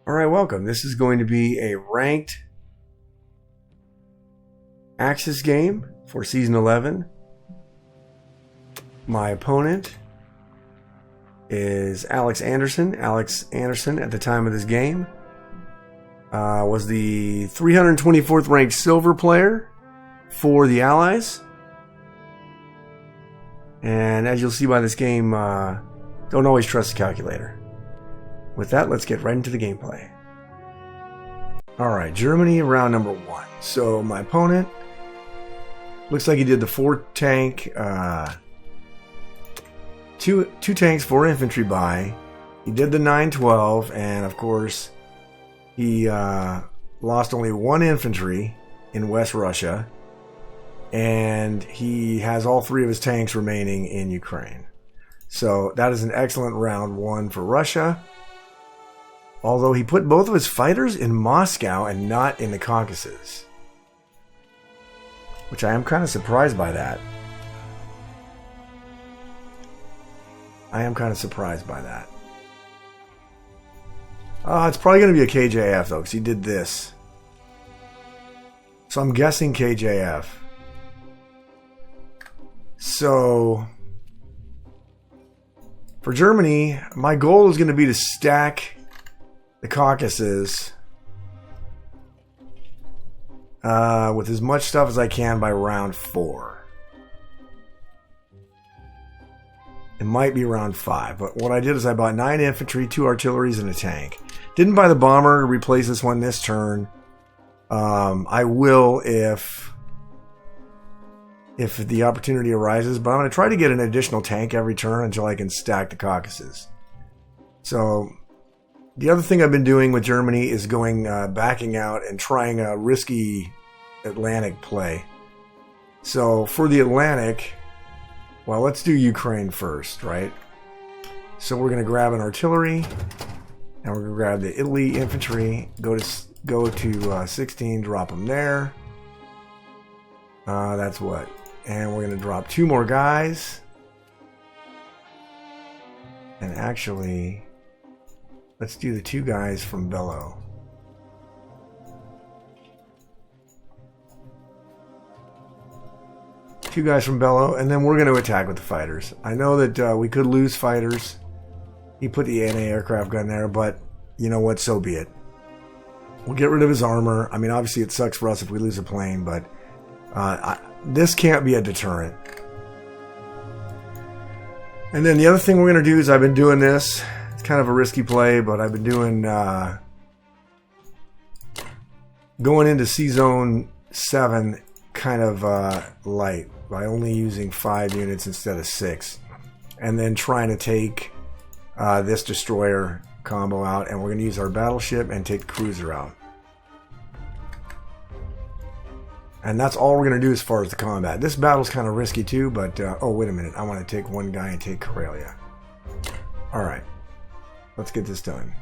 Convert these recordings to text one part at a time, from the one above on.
Alright, welcome. This is going to be a ranked Axis game for Season 11. My opponent is Alex Anderson. Alex Anderson, at the time of this game, was the 324th ranked silver player for the Allies. And as you'll see by this game, don't always trust the calculator. With that, let's get right into the gameplay. Alright, Germany round number 1. So my opponent looks like he did the 4 tank, 2 tanks, 4 infantry buy. He did the 912, and of course he lost only 1 infantry in West Russia, and he has all 3 of his tanks remaining in Ukraine. So that is an excellent round 1 for Russia. Although he put both of his fighters in Moscow and not in the Caucasus. Which I am kind of surprised by that. It's probably going to be a KJF though, because he did this. So I'm guessing KJF. So for Germany, my goal is going to be to stack the Caucasus with as much stuff as I can by round 4. It might be round 5, but what I did is I bought 9 infantry, 2 artilleries, and a tank. Didn't buy the bomber to replace this one this turn. I will if the opportunity arises, but I'm going to try to get an additional tank every turn until I can stack the Caucasus. So the other thing I've been doing with Germany is going backing out and trying a risky Atlantic play. So for the Atlantic, well, let's do Ukraine first, right? So we're going to grab an artillery, and we're going to grab the Italy infantry, go to 16, drop them there. That's what. And we're going to drop 2 more guys. And actually, let's do the 2 guys from Bellow. Two guys from Bellow, and then we're going to attack with the fighters. I know that we could lose fighters. He put the anti-aircraft gun there, but you know what? So be it. We'll get rid of his armor. I mean, obviously it sucks for us if we lose a plane, but this can't be a deterrent. And then the other thing we're going to do is I've been doing this. It's kind of a risky play, but I've been doing going into C-Zone 7 kind of light by only using 5 units instead of 6, and then trying to take this destroyer combo out, and we're going to use our battleship and take the cruiser out. And that's all we're going to do as far as the combat. This battle's kind of risky too, but oh, wait a minute, I want to take 1 guy and take Karelia. Alright, let's get this done.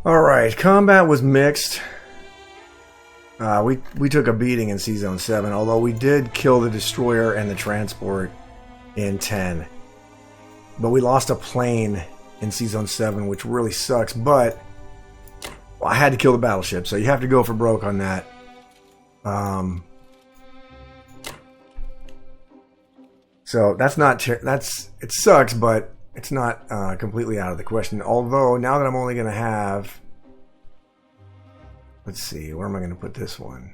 Alright, combat was mixed. We took a beating in C-Zone 7, although we did kill the destroyer and the transport in 10. But we lost a plane in C-Zone 7, which really sucks, but well, I had to kill the battleship, so you have to go for broke on that. So that's not... it sucks, but it's not completely out of the question. Although, now that I'm only going to have... Let's see, where am I going to put this one?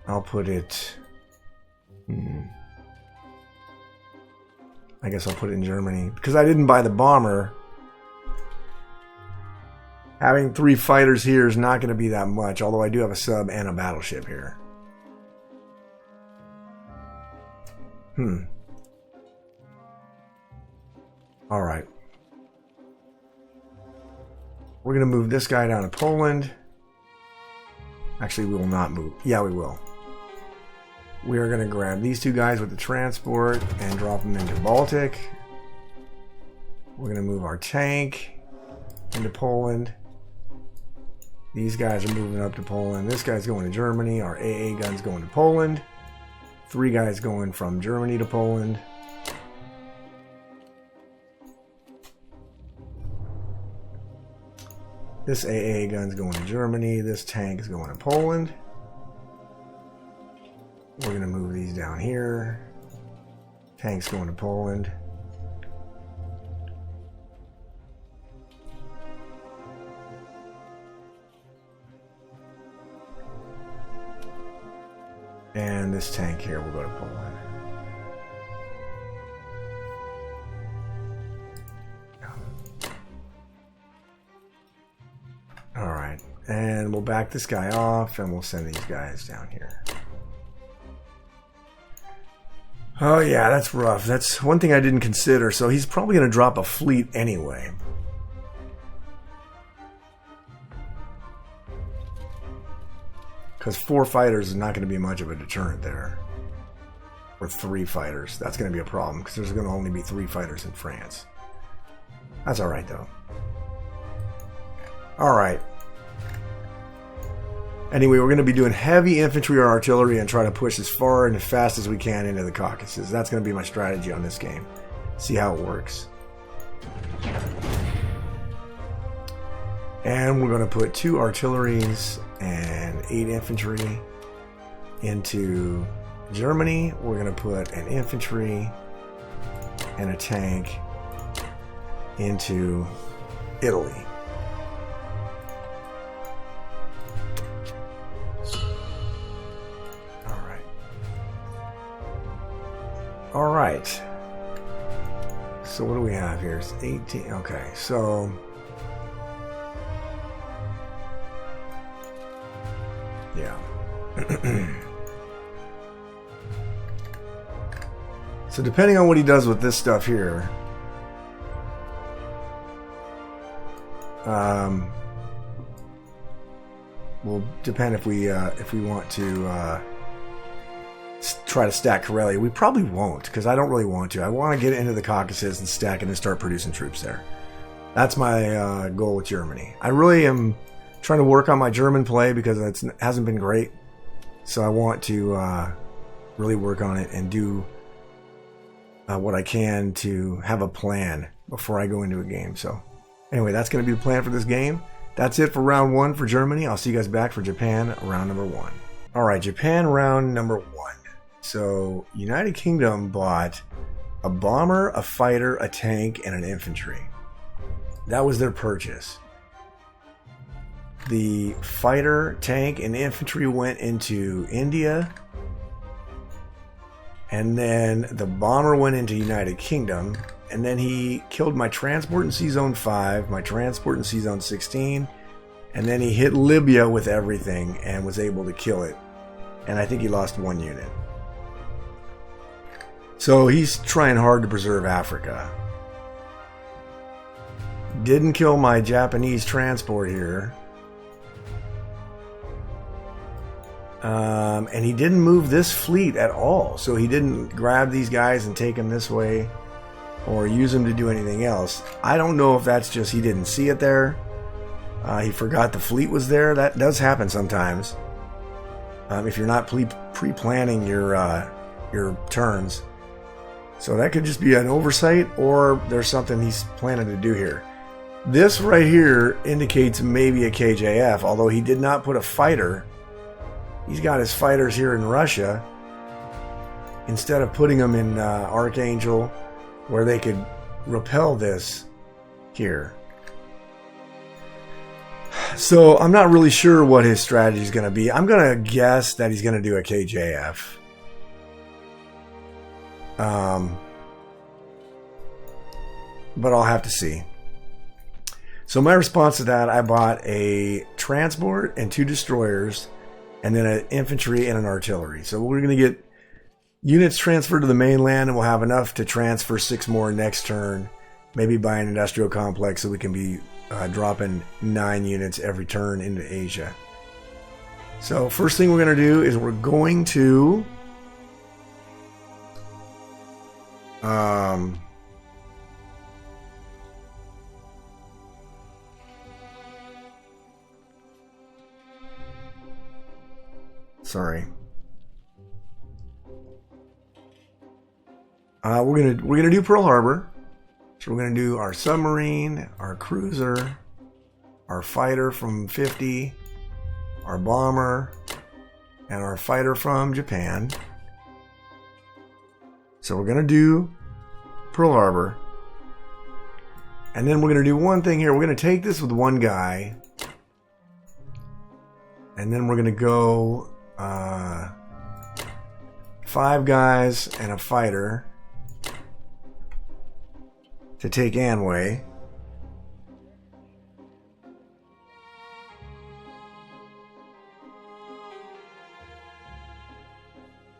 I'll put it... I guess I'll put it in Germany. Because I didn't buy the bomber, having 3 fighters here is not going to be that much, although I do have a sub and a battleship here. Alright. We're going to move this guy down to Poland. Actually, we will not move. Yeah, we will. We are going to grab these 2 guys with the transport and drop them into Baltic. We're going to move our tank into Poland. These guys are moving up to Poland. This guy's going to Germany. Our AA gun's going to Poland. 3 guys going from Germany to Poland. This AA gun's going to Germany. This tank is going to Poland. We're going to move these down here. Tank's going to Poland. And this tank here will go to Poland. Alright, and we'll back this guy off and we'll send these guys down here. Oh yeah, that's rough. That's one thing I didn't consider. So he's probably going to drop a fleet anyway. Because 4 fighters is not going to be much of a deterrent there. Or 3 fighters. That's going to be a problem because there's going to only be 3 fighters in France. That's alright though. Alright. Anyway, we're going to be doing heavy infantry or artillery and try to push as far and as fast as we can into the Caucasus. That's going to be my strategy on this game. See how it works. And we're going to put 2 artilleries and 8 infantry into Germany. We're going to put an infantry and a tank into Italy. All right. So what do we have here? It's 18. Okay, so yeah. So depending on what he does with this stuff here, will depend if we want to try to stack Karelia. We probably won't, because I don't really want to. I want to get into the Caucasus and stack it and start producing troops there. That's my goal with Germany. I really am trying to work on my German play because it hasn't been great. So I want to really work on it and do what I can to have a plan before I go into a game. So anyway, that's going to be the plan for this game. That's it for round 1 for Germany. I'll see you guys back for Japan round number 1. All right, Japan round number 1. So United Kingdom bought a bomber, a fighter, a tank, and an infantry. That was their purchase. The fighter, tank, and infantry went into India. And then the bomber went into United Kingdom. And then he killed my transport in C-Zone 5, my transport in C-Zone 16. And then he hit Libya with everything and was able to kill it. And I think he lost 1 unit. So he's trying hard to preserve Africa. Didn't kill my Japanese transport here. And he didn't move this fleet at all. So he didn't grab these guys and take them this way or use them to do anything else. I don't know if that's just he didn't see it there. He forgot the fleet was there. That does happen sometimes. If you're not pre-planning your turns. So that could just be an oversight, or there's something he's planning to do here. This right here indicates maybe a KJF, although he did not put a fighter. He's got his fighters here in Russia instead of putting them in Archangel, where they could repel this here. So I'm not really sure what his strategy is going to be. I'm going to guess that he's going to do a KJF. but I'll have to see. So my response to that, I bought a transport and 2 destroyers, and then an infantry and an artillery. So we're going to get units transferred to the mainland, and we'll have enough to transfer 6 more next turn. Maybe buy an industrial complex so we can be dropping 9 units every turn into Asia. So first thing we're going to do is we're going to sorry. We're gonna do Pearl Harbor. So we're gonna do our submarine, our cruiser, our fighter from 50, our bomber, and our fighter from Japan. So we're gonna do Pearl Harbor, and then we're gonna do one thing here. We're gonna take this with one guy, and then we're gonna go 5 guys and a fighter to take Anway.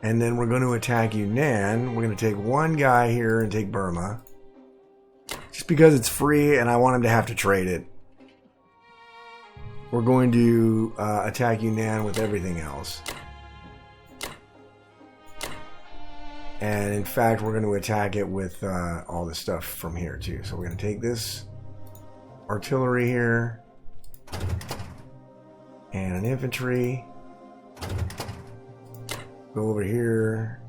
And then we're going to attack Yunnan. We're going to take one guy here and take Burma. Just because it's free and I want him to have to trade it. We're going to attack Yunnan with everything else. And in fact, we're going to attack it with all the stuff from here too. So we're going to take this artillery here and an infantry. Go over here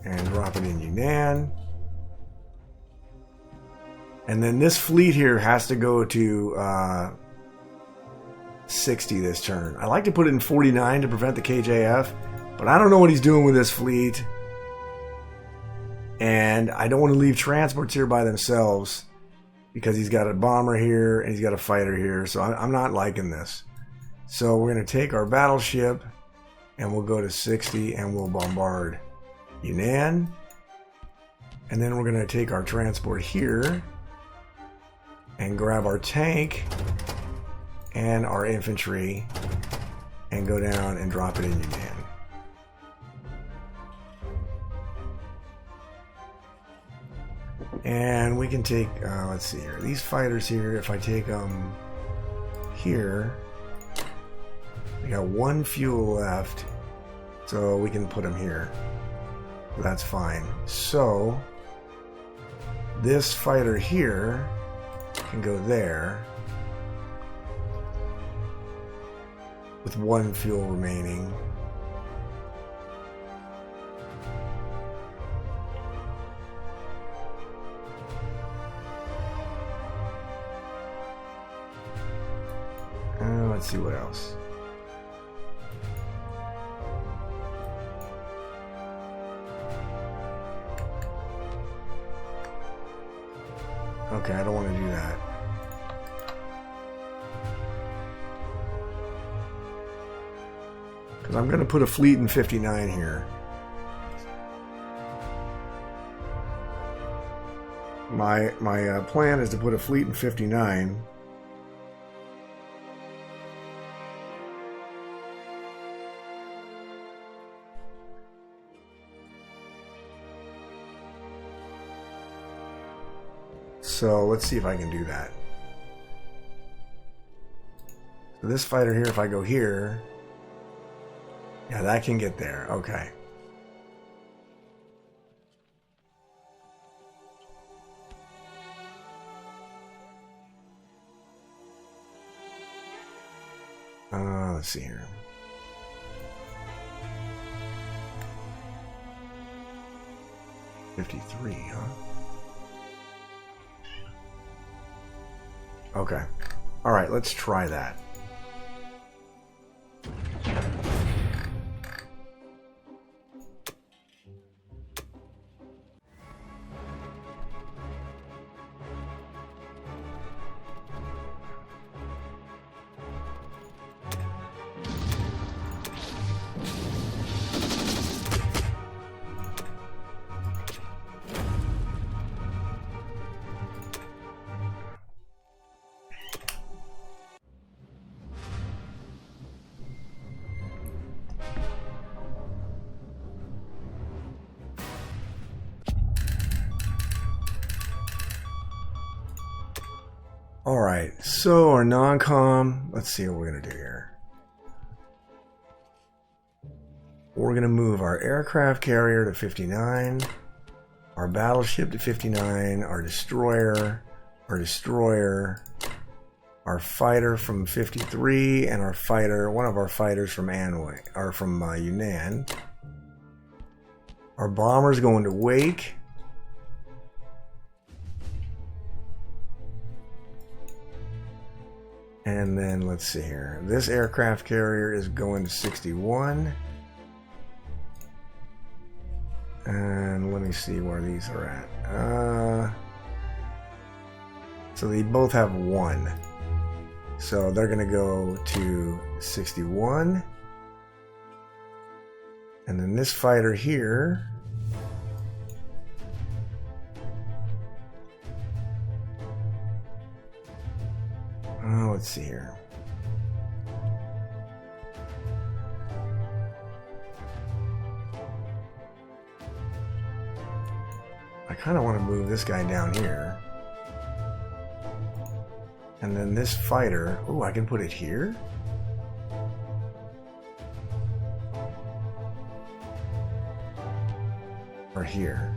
and drop it in Yunnan. And then this fleet here has to go to 60 this turn. I like to put it in 49 to prevent the KJF, but I don't know what he's doing with this fleet. And I don't want to leave transports here by themselves because he's got a bomber here and he's got a fighter here. So I'm not liking this. So we're going to take our battleship and we'll go to 60 and we'll bombard Yunnan. And then we're going to take our transport here and grab our tank and our infantry and go down and drop it in Yunnan. And we can take, let's see here, these fighters here, if I take them here, we got 1 fuel left, so we can put them here. That's fine. So this fighter here can go there with 1 fuel remaining. Let's see what else. Okay, I don't want to do that. Because I'm going to put a fleet in 59 here. My plan is to put a fleet in 59. So let's see if I can do that. So this fighter here, if I go here, yeah, that can get there. Okay. Let's see here. $53, huh? Okay. All right, let's try that. Alright, so our non-com, let's see what we're going to do here. We're going to move our aircraft carrier to 59, our battleship to 59, our destroyer, our fighter from 53, and our fighter, one of our fighters from Anhui, or from Yunnan. Our bomber's going to Wake. And then let's see here. This aircraft carrier is going to 61. And let me see where these are at. So they both have 1. So they're going to go to 61. And then this fighter here. Let's see here. I kind of want to move this guy down here. And then this fighter, oh, I can put it here? Or here?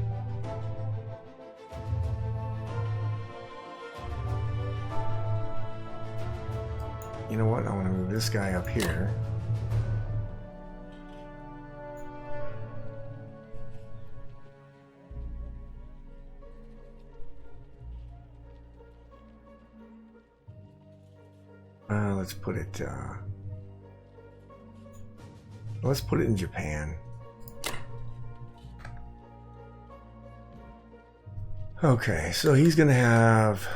You know what? I want to move this guy up here. Let's put it in Japan. Okay, so he's gonna have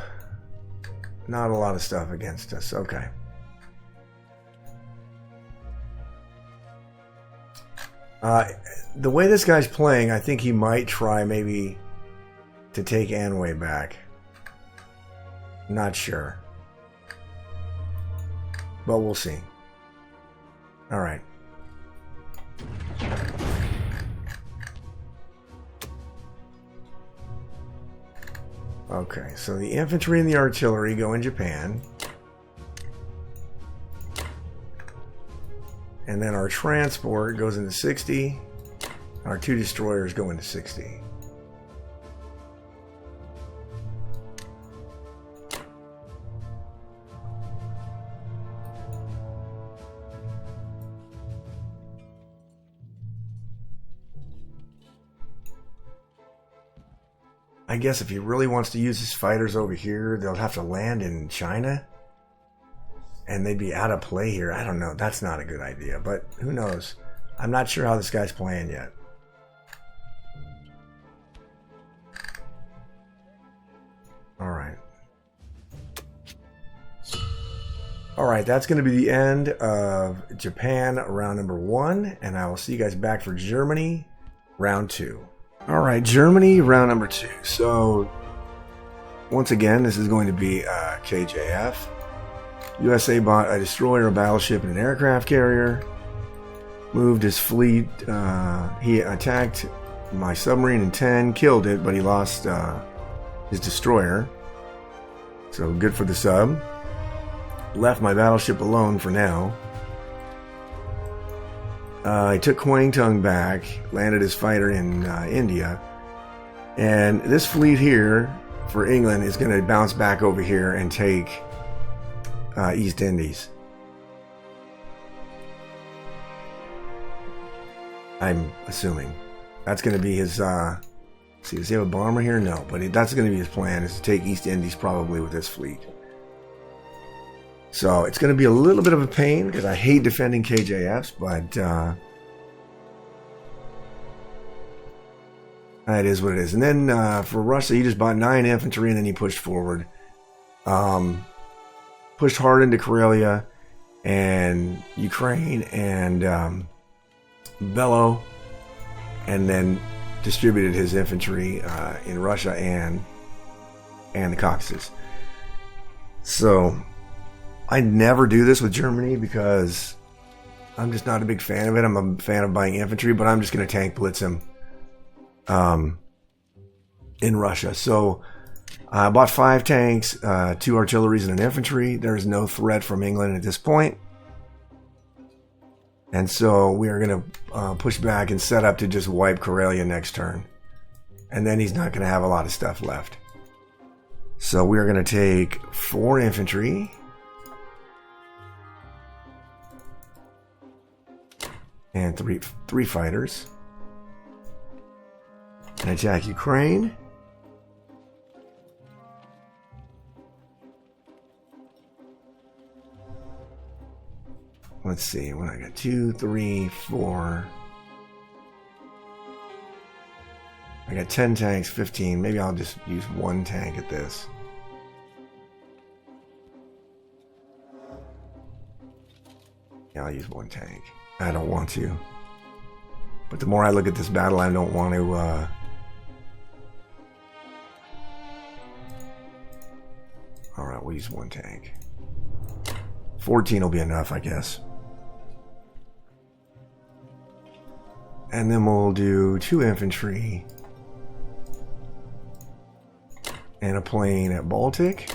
not a lot of stuff against us. Okay. The way this guy's playing, I think he might try maybe to take Anhui back. Not sure. But we'll see. Alright. Okay, so the infantry and the artillery go in Japan. And then our transport goes into 60. Our 2 destroyers go into 60. I guess if he really wants to use his fighters over here, they'll have to land in China. And they'd be out of play here. I don't know. That's not a good idea, but who knows? I'm not sure how this guy's playing yet. Alright. Alright, that's going to be the end of Japan round number 1. And I will see you guys back for Germany round 2. Alright, Germany round number 2. So, once again, this is going to be KJF. USA bought a destroyer, a battleship, and an aircraft carrier. Moved his fleet. He attacked my submarine in 10, killed it, but he lost his destroyer. So good for the sub. Left my battleship alone for now. He took Kwangtung back, landed his fighter in India. And this fleet here for England is going to bounce back over here and take East Indies. I'm assuming. That's going to be his... see, does he have a bomber here? No, but that's going to be his plan, is to take East Indies probably with this fleet. So it's going to be a little bit of a pain because I hate defending KJFs, but it is what it is. And then for Russia, he just bought 9 infantry and then he pushed forward. Pushed hard into Karelia and Ukraine and Belo, and then distributed his infantry in Russia and the Caucasus. So I never do this with Germany because I'm just not a big fan of it. I'm a fan of buying infantry, but I'm just going to tank blitz him in Russia. So I bought 5 tanks, 2 artilleries, and an infantry. There is no threat from England at this point. And so we are going to push back and set up to just wipe Karelia next turn. And then he's not going to have a lot of stuff left. So we are going to take 4 infantry. And three fighters. And attack Ukraine. Let's see, what I got? 2, 3, 4. I got 10 tanks, 15. Maybe I'll just use 1 tank at this. Yeah, I'll use 1 tank. I don't want to. But the more I look at this battle, I don't want to... Alright, we'll use 1 tank. 14 will be enough, I guess. And then we'll do 2 infantry. And a plane at Baltic.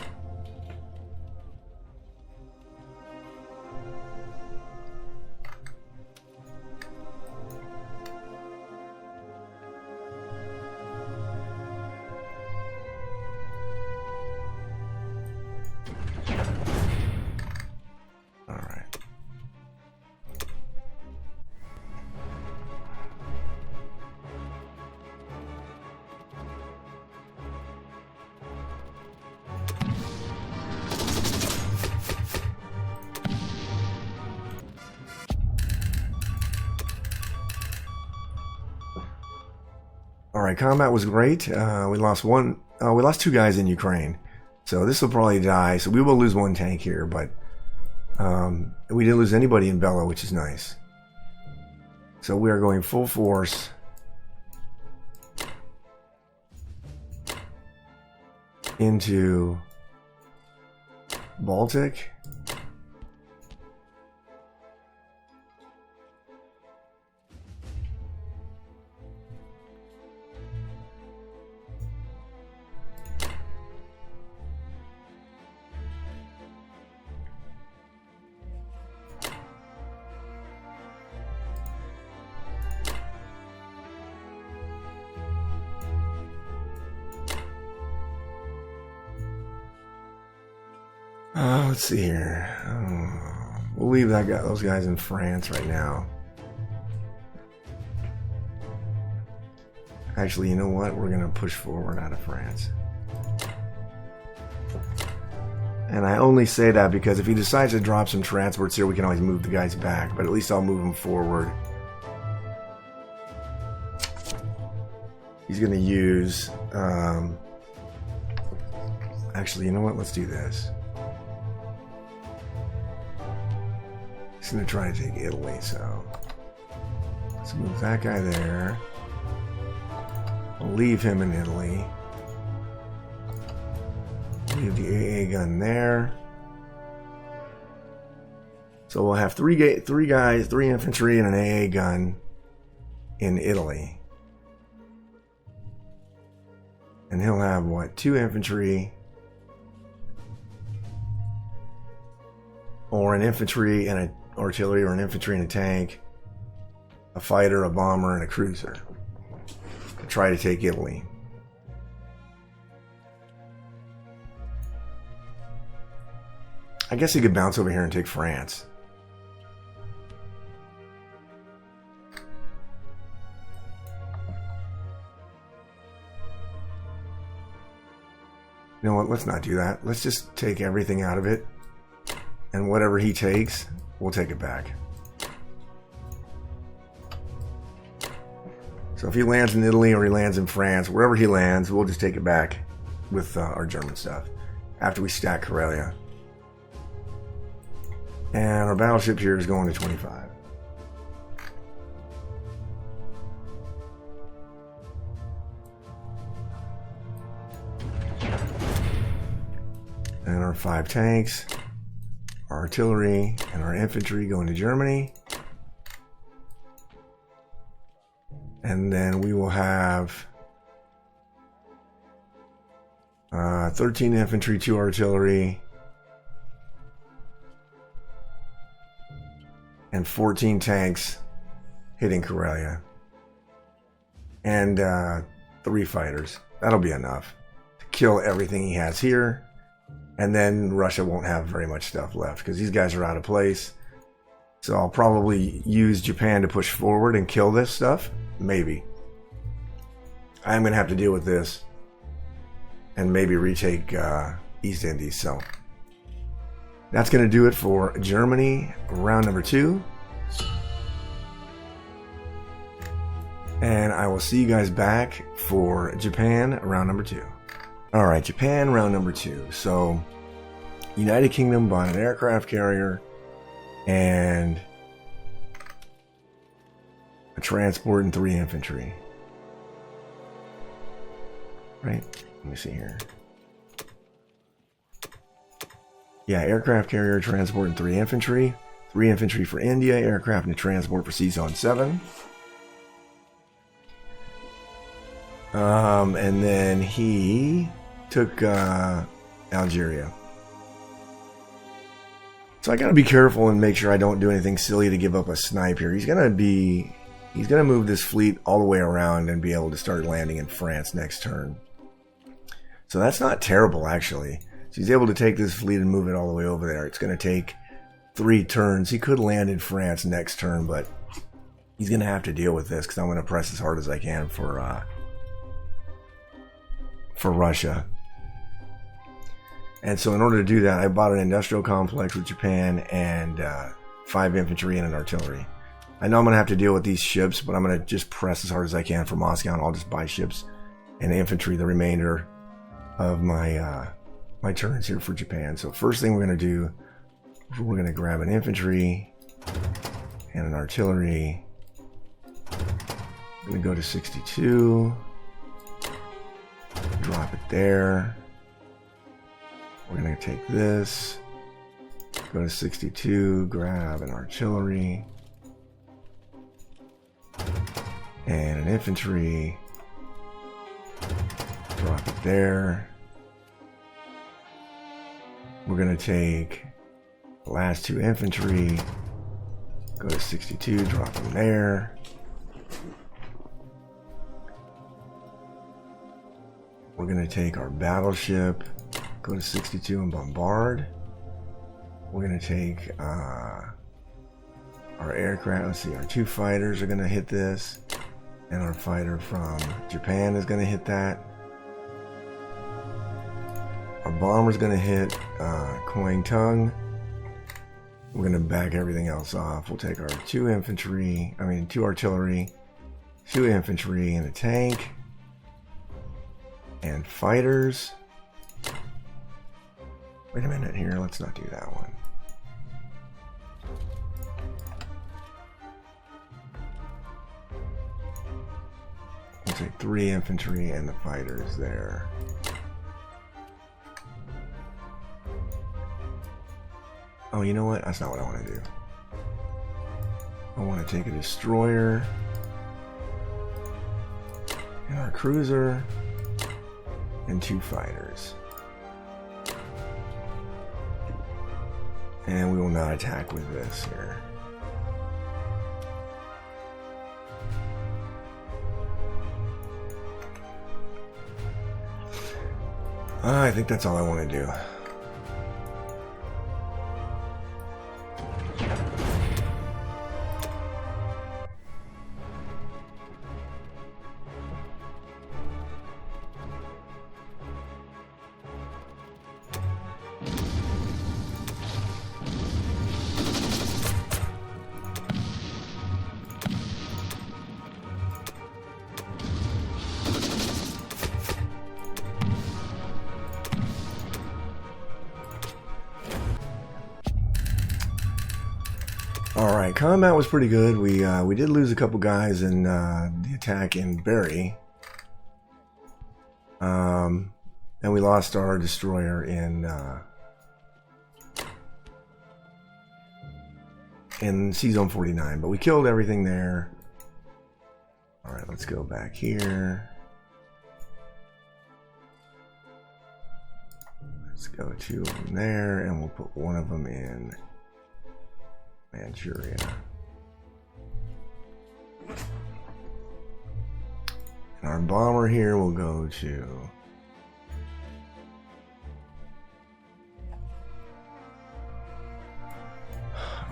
Alright, combat was great. We lost 2 guys in Ukraine. So this will probably die. So we will lose 1 tank here, but we didn't lose anybody in Bella, which is nice. So we are going full force into Baltic. Let's see here. We'll leave those guys in France right now. Actually, you know what? We're going to push forward out of France. And I only say that because if he decides to drop some transports here, we can always move the guys back. But at least I'll move them forward. He's going to use... actually, you know what? Let's do this. He's going to try to take Italy, so... Let's move that guy there. We'll leave him in Italy. Leave the AA gun there. So we'll have three guys, 3 infantry, and an AA gun in Italy. And he'll have, what, 2 infantry... or an infantry and an artillery, or an infantry and a tank, a fighter, a bomber, and a cruiser. To try to take Italy. I guess he could bounce over here and take France. You know what? Let's not do that. Let's just take everything out of it. And whatever he takes, we'll take it back. So if he lands in Italy or he lands in France, wherever he lands, we'll just take it back with our German stuff after we stack Karelia. And our battleship here is going to 25. And our 5 tanks, our artillery, and our infantry going to Germany. And then we will have 13 infantry, 2 artillery, and 14 tanks hitting Karelia, and 3 fighters. That'll be enough to kill everything he has here, and then Russia won't have very much stuff left because these guys are out of place. So I'll probably use Japan to push forward and kill this stuff. Maybe. I'm going to have to deal with this and maybe retake East Indies. So that's going to do it for Germany, round number 2. And I will see you guys back for Japan, round number 2. All right, Japan, round number 2. So United Kingdom bought an aircraft carrier and a transport and 3 infantry. Right? Let me see here. Yeah, aircraft carrier, transport, and 3 infantry. 3 infantry for India, aircraft and transport for Sea Zone 7. And then he took Algeria. So I gotta be careful and make sure I don't do anything silly to give up a snipe here. He's gonna move this fleet all the way around and be able to start landing in France next turn. So that's not terrible, actually. So he's able to take this fleet and move it all the way over there. It's going to take 3 turns. He could land in France next turn, but he's going to have to deal with this because I'm going to press as hard as I can for Russia. And so in order to do that, I bought an industrial complex with Japan and 5 infantry and an artillery. I know I'm going to have to deal with these ships, but I'm going to just press as hard as I can for Moscow, and I'll just buy ships and infantry the remainder of my my turns here for Japan. So first thing we're going to do, we're going to grab an infantry and an artillery. We're going to go to 62, drop it there. We're going to take this, go to 62, grab an artillery and an infantry. Drop it there. We're going to take the last 2 infantry, go to 62, drop them there. We're going to take our battleship, go to 62 and bombard. We're going to take our aircraft. Let's see, our 2 fighters are going to hit this, and our fighter from Japan is going to hit that. Our bomber's going to hit Kwangtung. We're going to back everything else off. We'll take our 2 artillery, 2 infantry, and a tank. And fighters. Wait a minute here. Let's not do that one. We'll take 3 infantry and the fighters there. Oh, you know what? That's not what I want to do. I want to take a destroyer and our cruiser and 2 fighters. And we will not attack with this here. I think that's all I want to do. Alright, combat was pretty good. We did lose a couple guys in the attack in Berry. And we lost our destroyer in Sea Zone 49, but we killed everything there. Alright, let's go back here. go 2 of them there, and we'll put 1 of them in Manchuria. And our bomber here will go to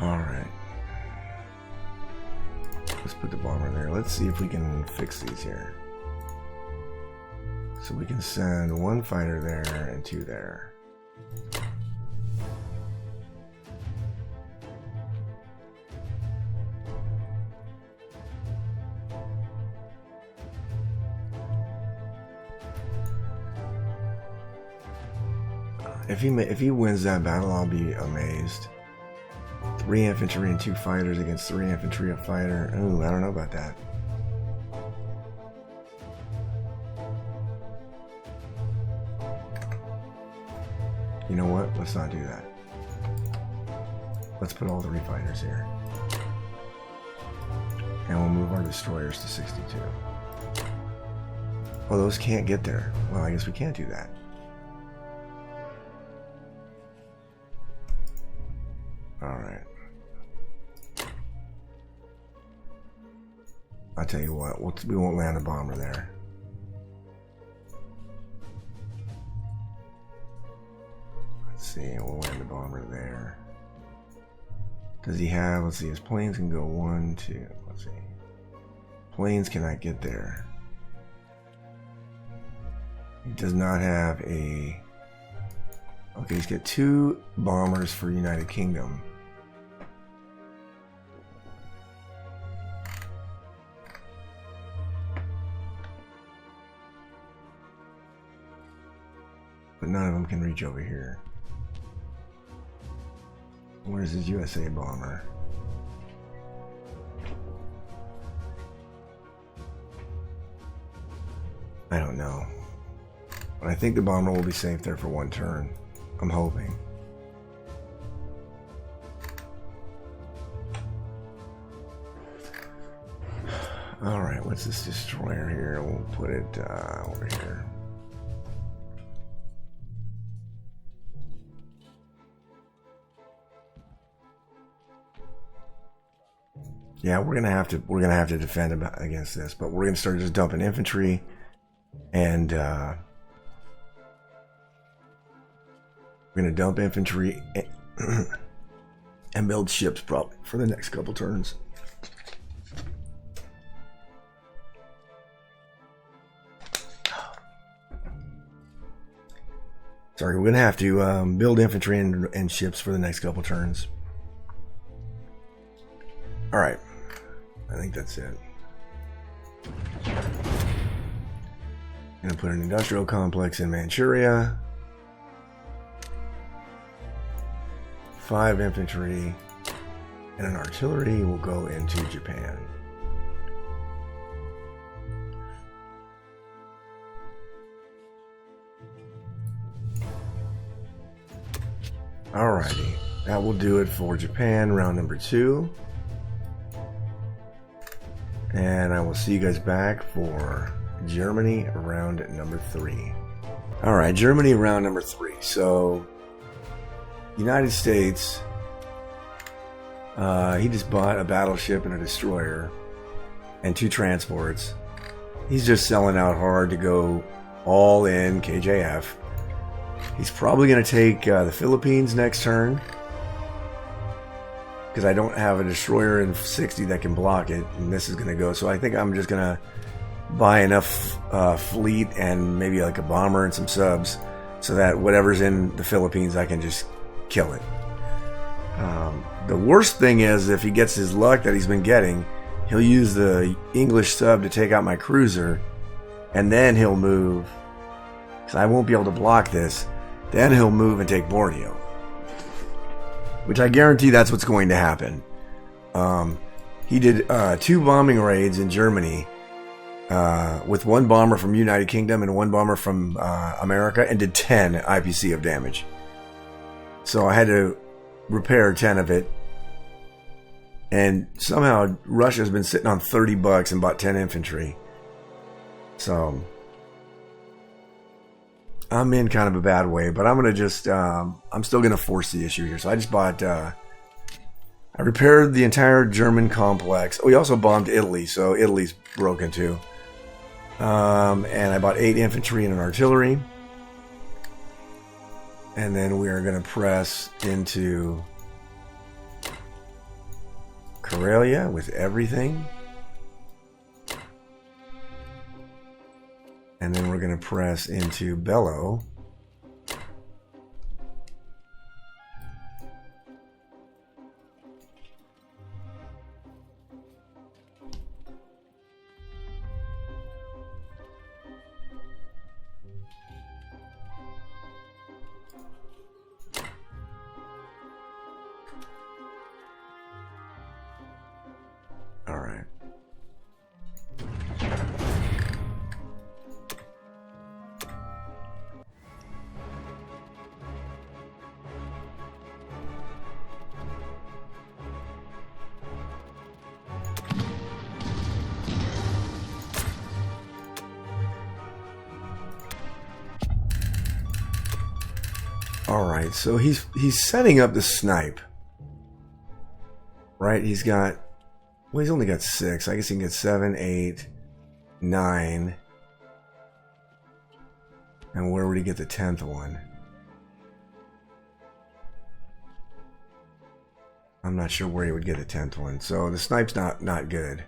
alright. Let's put the bomber there. Let's see if we can fix these here. So we can send 1 fighter there and 2 there. If he wins that battle, I'll be amazed. 3 infantry and 2 fighters against 3 infantry, a fighter. Ooh, I don't know about that. You know what? Let's not do that. Let's put all 3 fighters here. And we'll move our destroyers to 62. Oh, those can't get there. Well, I guess we can't do that. Alright. I'll tell you what, we won't land a bomber there. Let's see, we'll land a bomber there. Does he have, let's see, his planes can go 1, 2, let's see. Planes cannot get there. He does not have a, okay, he's got 2 bombers for United Kingdom. But none of them can reach over here. Where's his USA bomber? I don't know. But I think the bomber will be safe there for 1 turn. I'm hoping. Alright, what's this destroyer here? We'll put it over here. Yeah, we're gonna have to defend against this, but we're gonna start just dumping infantry, and we're gonna dump infantry and build ships probably for the next couple turns. Sorry, we're gonna have to build infantry and ships for the next couple turns. All right. I think that's it. Gonna put an industrial complex in Manchuria. 5 infantry and an artillery will go into Japan. Alrighty, that will do it for Japan, round number 2. And I will see you guys back for Germany round number 3. Alright, Germany round number 3. So, United States, he just bought a battleship and a destroyer and 2 transports. He's just selling out hard to go all in KJF. He's probably going to take the Philippines next turn, because I don't have a destroyer in 60 that can block it, and this is going to go. So I think I'm just going to buy enough fleet and maybe like a bomber and some subs so that whatever's in the Philippines, I can just kill it. The worst thing is, if he gets his luck that he's been getting, he'll use the English sub to take out my cruiser, and then he'll move, because I won't be able to block this. Then he'll move and take Borneo, which I guarantee that's what's going to happen. He did 2 bombing raids in Germany with 1 bomber from United Kingdom and 1 bomber from America, and did 10 IPC of damage. So I had to repair 10 of it. And somehow Russia's been sitting on $30 and bought 10 infantry. So I'm in kind of a bad way, but I'm gonna just I'm still gonna force the issue here. So I just bought I repaired the entire German complex. Oh, we also bombed Italy, so Italy's broken too. And I bought 8 infantry and an artillery. And then we are going to press into Karelia with everything. And then we're going to press into Bello. All right. All right, so he's setting up the snipe. Right, he's got, well, he's only got 6. I guess he can get 7, 8, 9. And where would he get the 10th one? I'm not sure where he would get the 10th one. So the snipe's not good.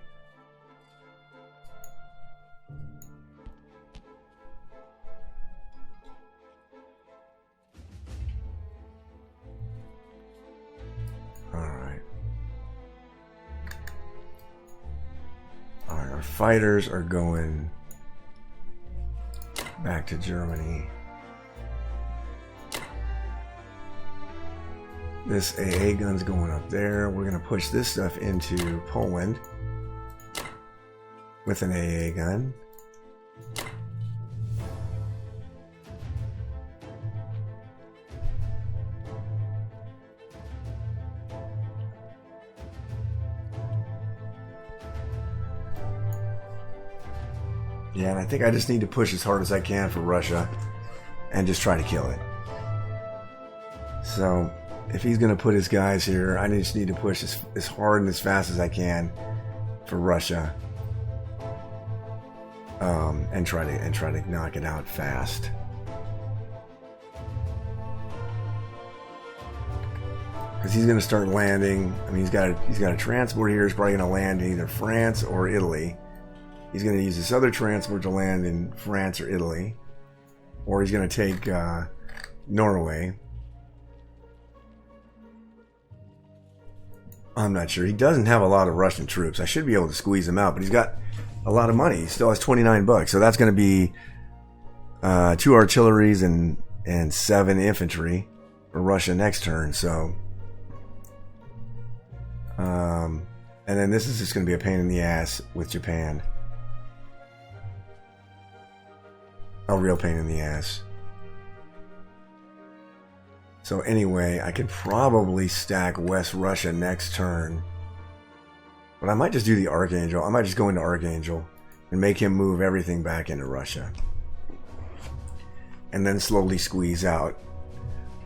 Our fighters are going back to Germany. This AA gun's going up there. We're going to push this stuff into Poland with an AA gun. Yeah, and I think I just need to push as hard as I can for Russia and just try to kill it. So, if he's going to put his guys here, I just need to push as hard and as fast as I can for Russia, and try to knock it out fast. Because he's going to start landing. I mean, he's got a transport here. He's probably going to land in either France or Italy. He's going to use this other transport to land in France or Italy. Or he's going to take Norway. I'm not sure. He doesn't have a lot of Russian troops. I should be able to squeeze him out, but he's got a lot of money. He still has 29 bucks. So that's going to be 2 artilleries and 7 infantry for Russia next turn. So, and then this is just going to be a pain in the ass with Japan. A real pain in the ass. So anyway, I could probably stack West Russia next turn. But I might just do the Archangel. I might just go into Archangel and make him move everything back into Russia. And then slowly squeeze out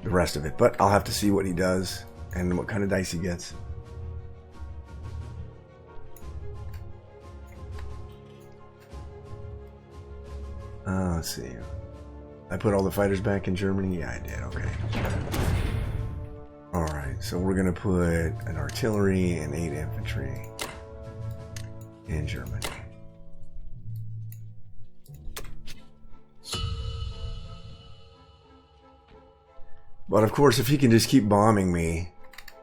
the rest of it. But I'll have to see what he does and what kind of dice he gets. Let's see. I put all the fighters back in Germany? Yeah, I did. Okay. Alright, so we're going to put an artillery and 8 infantry in Germany. But of course, if he can just keep bombing me,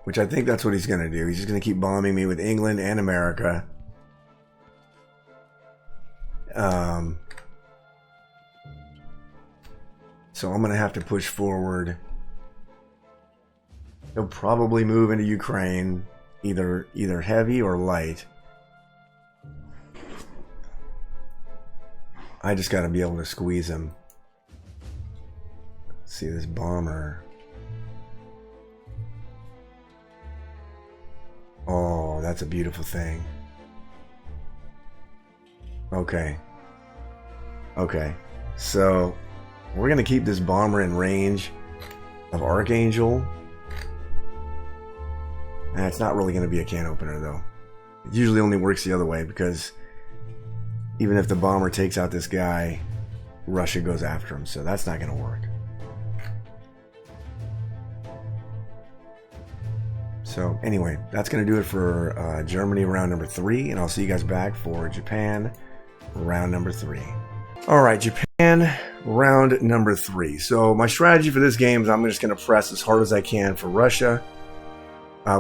which I think that's what he's going to do, he's just going to keep bombing me with England and America. So I'm going to have to push forward. He'll probably move into Ukraine, either heavy or light. I just got to be able to squeeze him. See this bomber. Oh, that's a beautiful thing. Okay. Okay. So We're going to keep this bomber in range of Archangel. And it's not really going to be a can opener, though. It usually only works the other way, because even if the bomber takes out this guy, Russia goes after him, so that's not going to work. So anyway, that's going to do it for Germany round number 3, and I'll see you guys back for Japan round number 3. Alright, Japan round number 3. So my strategy for this game is I'm just going to press as hard as I can for Russia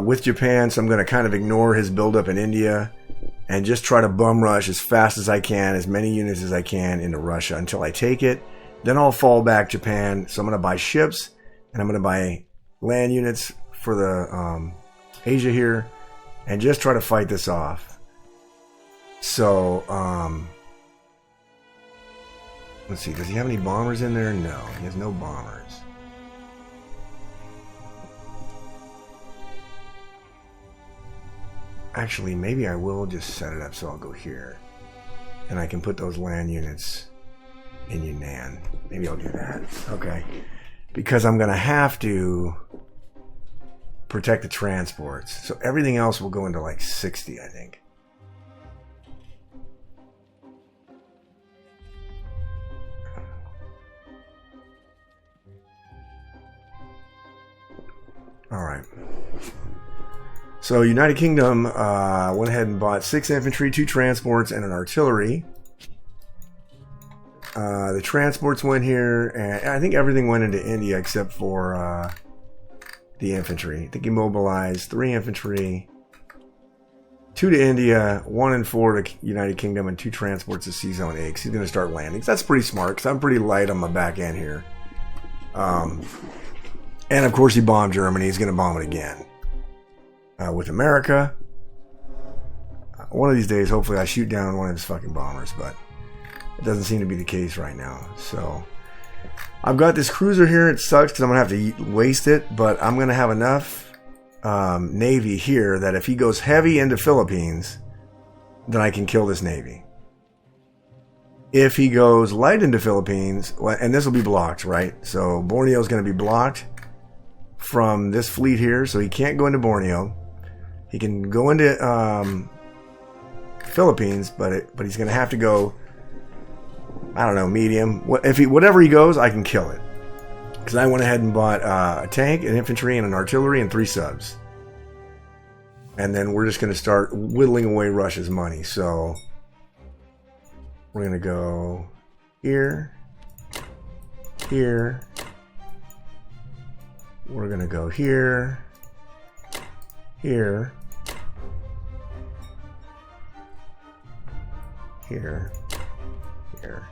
with Japan, so I'm going to kind of ignore his buildup in India and just try to bum rush as fast as I can, as many units as I can into Russia until I take it. Then I'll fall back Japan, so I'm going to buy ships and I'm going to buy land units for the Asia here, and just try to fight this off. So, let's see, does he have any bombers in there? No, he has no bombers. Actually, maybe I will just set it up so I'll go here. And I can put those land units in Yunnan. Maybe I'll do that. Okay. Because I'm going to have to protect the transports. So everything else will go into like 60, I think. Alright. So United Kingdom went ahead and bought 6 infantry, 2 transports, and an artillery. The transports went here, and I think everything went into India except for the infantry. I think he mobilized 3 infantry, 2 to India, 1 and 4 to United Kingdom, and 2 transports to C-Zone 8. He's going to start landing. So that's pretty smart, because I'm pretty light on my back end here. And of course he bombed Germany. He's going to bomb it again. With America. One of these days, hopefully I shoot down one of his fucking bombers, but it doesn't seem to be the case right now. So I've got this cruiser here. It sucks because I'm going to have to waste it, but I'm going to have enough Navy here that if he goes heavy into Philippines, then I can kill this Navy. If he goes light into Philippines, and this will be blocked, right? So Borneo is going to be blocked from this fleet here, so he can't go into Borneo. He can go into Philippines, but he's going to have to go, I don't know, medium. Whatever he goes, I can kill it. Because I went ahead and bought a tank, an infantry, and an artillery, and 3 subs. And then we're just going to start whittling away Russia's money. So we're going to go here, here. We're going to go here, here, here, here,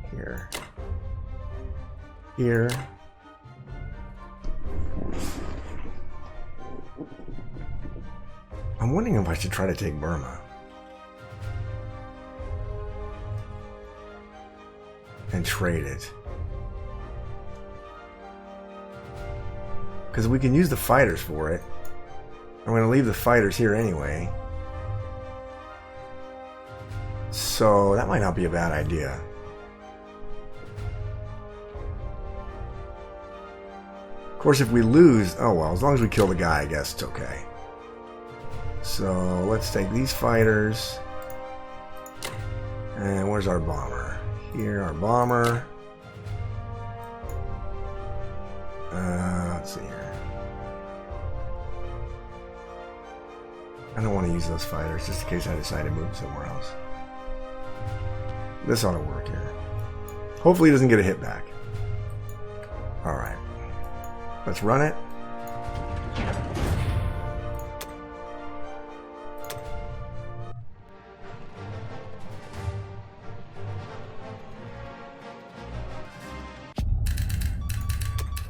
here, here. I'm wondering if I should try to take Burma. And trade it. Because we can use the fighters for it. I'm going to leave the fighters here anyway. So that might not be a bad idea. Of course, if we lose... Oh, well, as long as we kill the guy, I guess it's okay. So let's take these fighters. And where's our bomber? Here, our bomber. Let's see here. I don't want to use those fighters just in case I decide to move somewhere else. This ought to work here. Hopefully he doesn't get a hit back. Alright. Let's run it.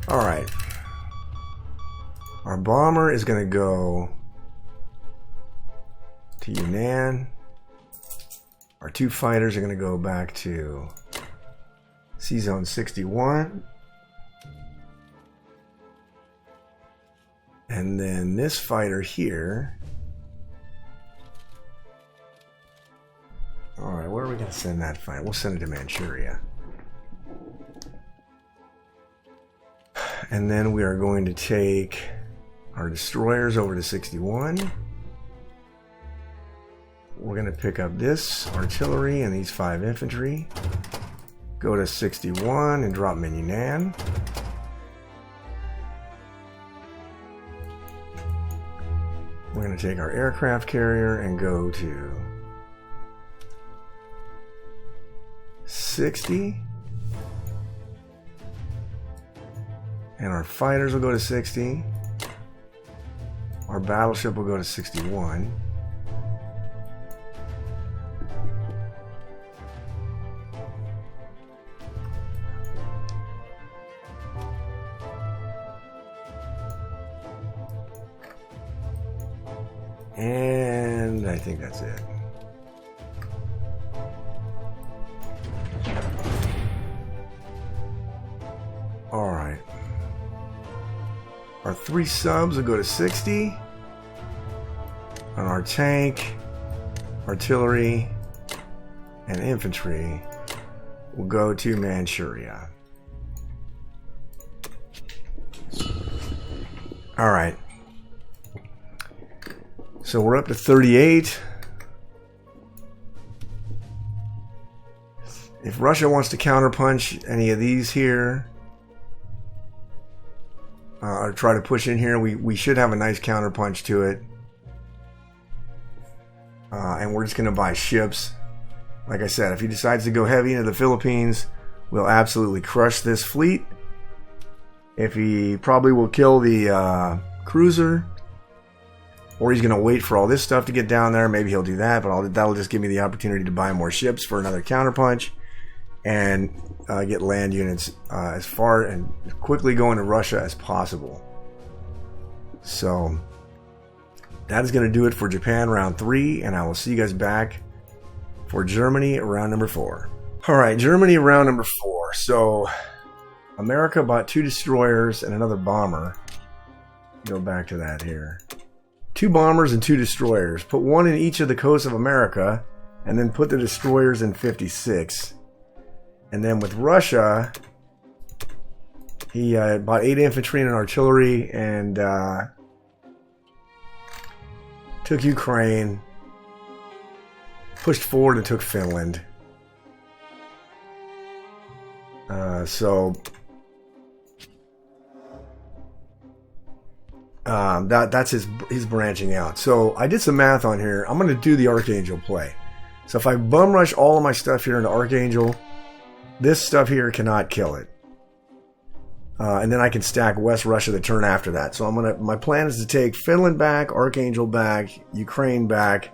Alright. Our bomber is going to go to Yunnan. Our 2 fighters are going to go back to C-Zone 61. And then this fighter here. Alright, where are we going to send that fighter? We'll send it to Manchuria. And then we are going to take our destroyers over to 61. We're going to pick up this artillery and these 5 infantry. Go to 61 and drop them in Yunnan. We're going to take our aircraft carrier and go to 60. And our fighters will go to 60. Our battleship will go to 61. And I think that's it. All right. Our 3 subs will go to 60. And our tank, artillery, and infantry will go to Manchuria. All right. So we're up to 38. If Russia wants to counterpunch any of these here, or try to push in here, we should have a nice counterpunch to it. And we're just going to buy ships. Like I said, if he decides to go heavy into the Philippines, we'll absolutely crush this fleet. If he probably will kill the cruiser, or he's going to wait for all this stuff to get down there. Maybe he'll do that, but that'll just give me the opportunity to buy more ships for another counterpunch and get land units as far and quickly go into Russia as possible. So that is going to do it for Japan round 3, and I will see you guys back for Germany round number 4. All right, Germany round number 4. So America bought 2 destroyers and another bomber. Go back to that here. 2 bombers and 2 destroyers. Put 1 in each of the coasts of America, and then put the destroyers in 56. And then with Russia, he bought 8 infantry and an artillery, and took Ukraine, pushed forward and took Finland. That's his branching out. So I did some math on here. I'm going to do the Archangel play. So if I bum rush all of my stuff here into Archangel, this stuff here cannot kill it. And then I can stack West Russia the turn after that. So my plan is to take Finland back, Archangel back, Ukraine back,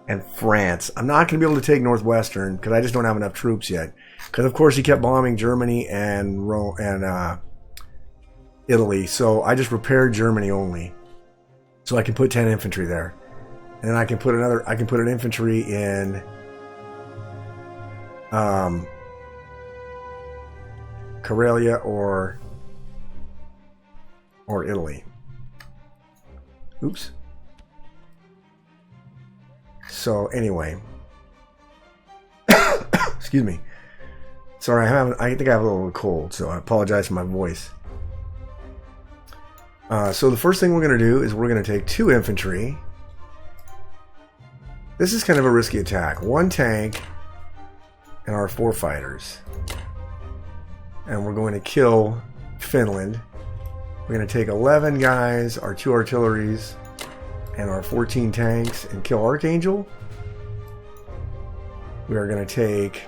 and France. I'm not going to be able to take Northwestern because I just don't have enough troops yet. Because of course he kept bombing Germany and Rome and Italy. So I just repaired Germany only, so I can put 10 infantry there, and then I can put an infantry in Karelia or Italy. Oops. So anyway, excuse me. Sorry, I think I have a little cold, so I apologize for my voice. So the first thing we're going to do is we're going to take 2 infantry. This is kind of a risky attack. 1 tank and our 4 fighters. And we're going to kill Finland. We're going to take 11 guys, our 2 artilleries, and our 14 tanks, and kill Archangel. We are going to take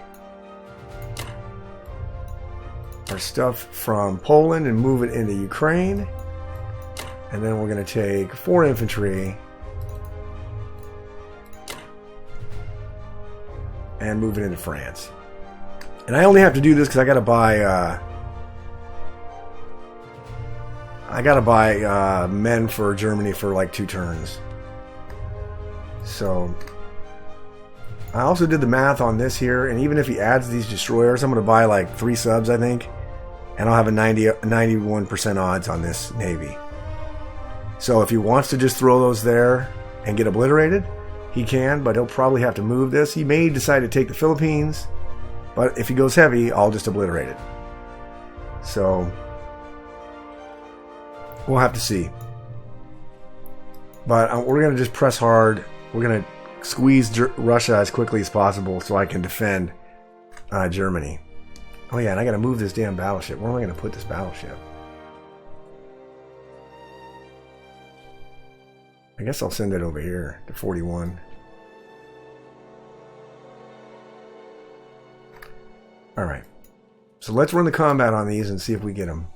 our stuff from Poland and move it into Ukraine. And then we're going to take 4 infantry and move it into France. And I only have to do this because I got to buy men for Germany for like 2 turns. So I also did the math on this here, and even if he adds these destroyers, I'm going to buy like 3 subs, I think, and I'll have a 91% odds on this navy. So if he wants to just throw those there and get obliterated, he can, but he'll probably have to move this. He may decide to take the Philippines, but if he goes heavy, I'll just obliterate it. So We'll have to see. But we're going to just press hard. We're going to squeeze Russia as quickly as possible so I can defend Germany. Oh yeah, and I got to move this damn battleship. Where am I going to put this battleship? I guess I'll send it over here to 41. Alright. So let's run the combat on these and see if we get them.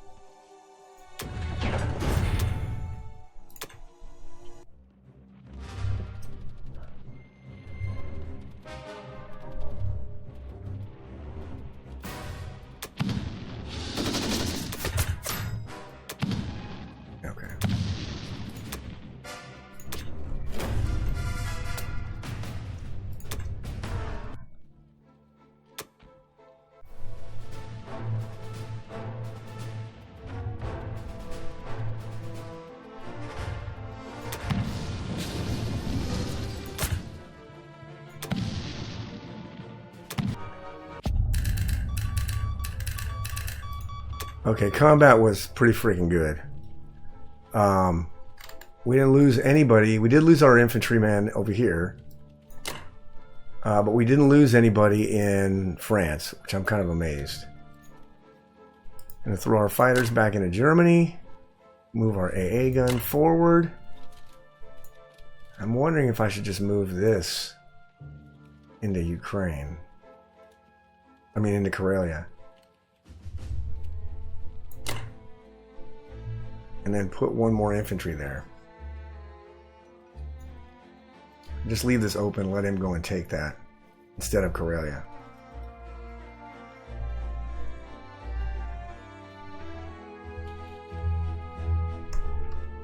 Okay, combat was pretty freaking good. We didn't lose anybody. We did lose our infantryman over here. But we didn't lose anybody in France, which I'm kind of amazed. Gonna throw our fighters back into Germany. Move our AA gun forward. I'm wondering if I should just move this into Ukraine. I mean, into Karelia. And then put one more infantry there. Just leave this open, let him go and take that instead of Karelia.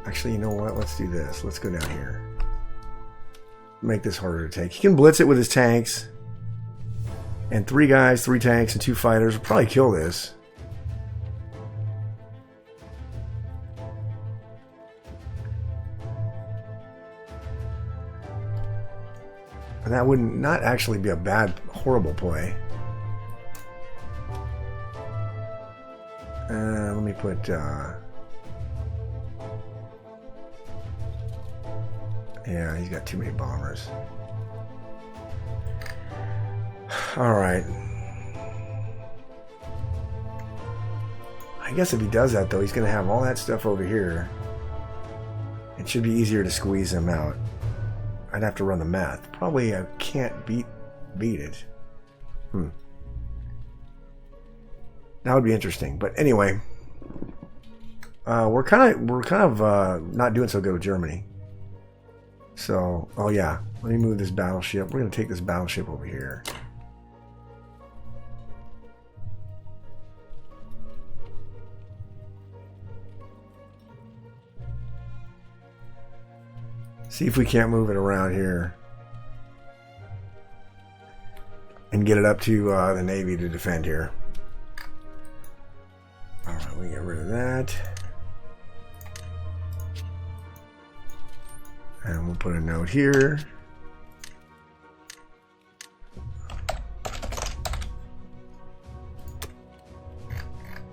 Actually, you know what? Let's do this. Let's go down here. Make this harder to take. He can blitz it with his tanks. And 3 guys, 3 tanks, and 2 fighters will probably kill this. And that would not actually be a bad, horrible play. Let me put... yeah, he's got too many bombers. Alright. I guess if he does that, though, he's going to have all that stuff over here. It should be easier to squeeze him out. I'd have to run the math. Probably I can't beat it. That would be interesting. But anyway, we're kind of not doing so good with Germany. So, oh yeah, let me move this battleship. We're going to take this battleship over here. See if we can't move it around here and get it up to the Navy to defend here. Alright, we get rid of that. And we'll put a note here.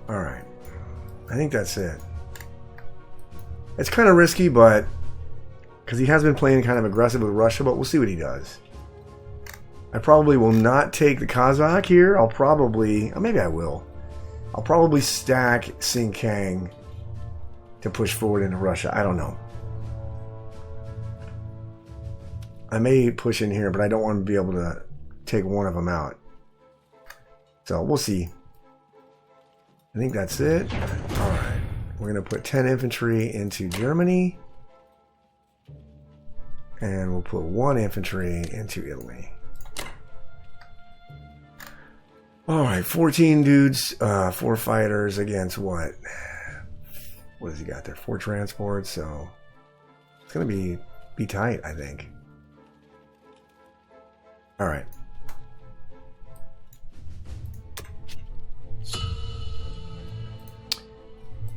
Alright. I think that's it. It's kind of risky, but... because he has been playing kind of aggressive with Russia, but we'll see what he does. I probably will not take the Kazakh here. I'll probably... maybe I will. I'll probably stack Xinjiang to push forward into Russia. I don't know. I may push in here, but I don't want to be able to take one of them out. So we'll see. I think that's it. Alright. We're going to put 10 infantry into Germany. And we'll put 1 infantry into Italy. Alright, 14 dudes, 4 fighters against what? What has he got there? 4 transports, so it's going to be tight, I think. Alright.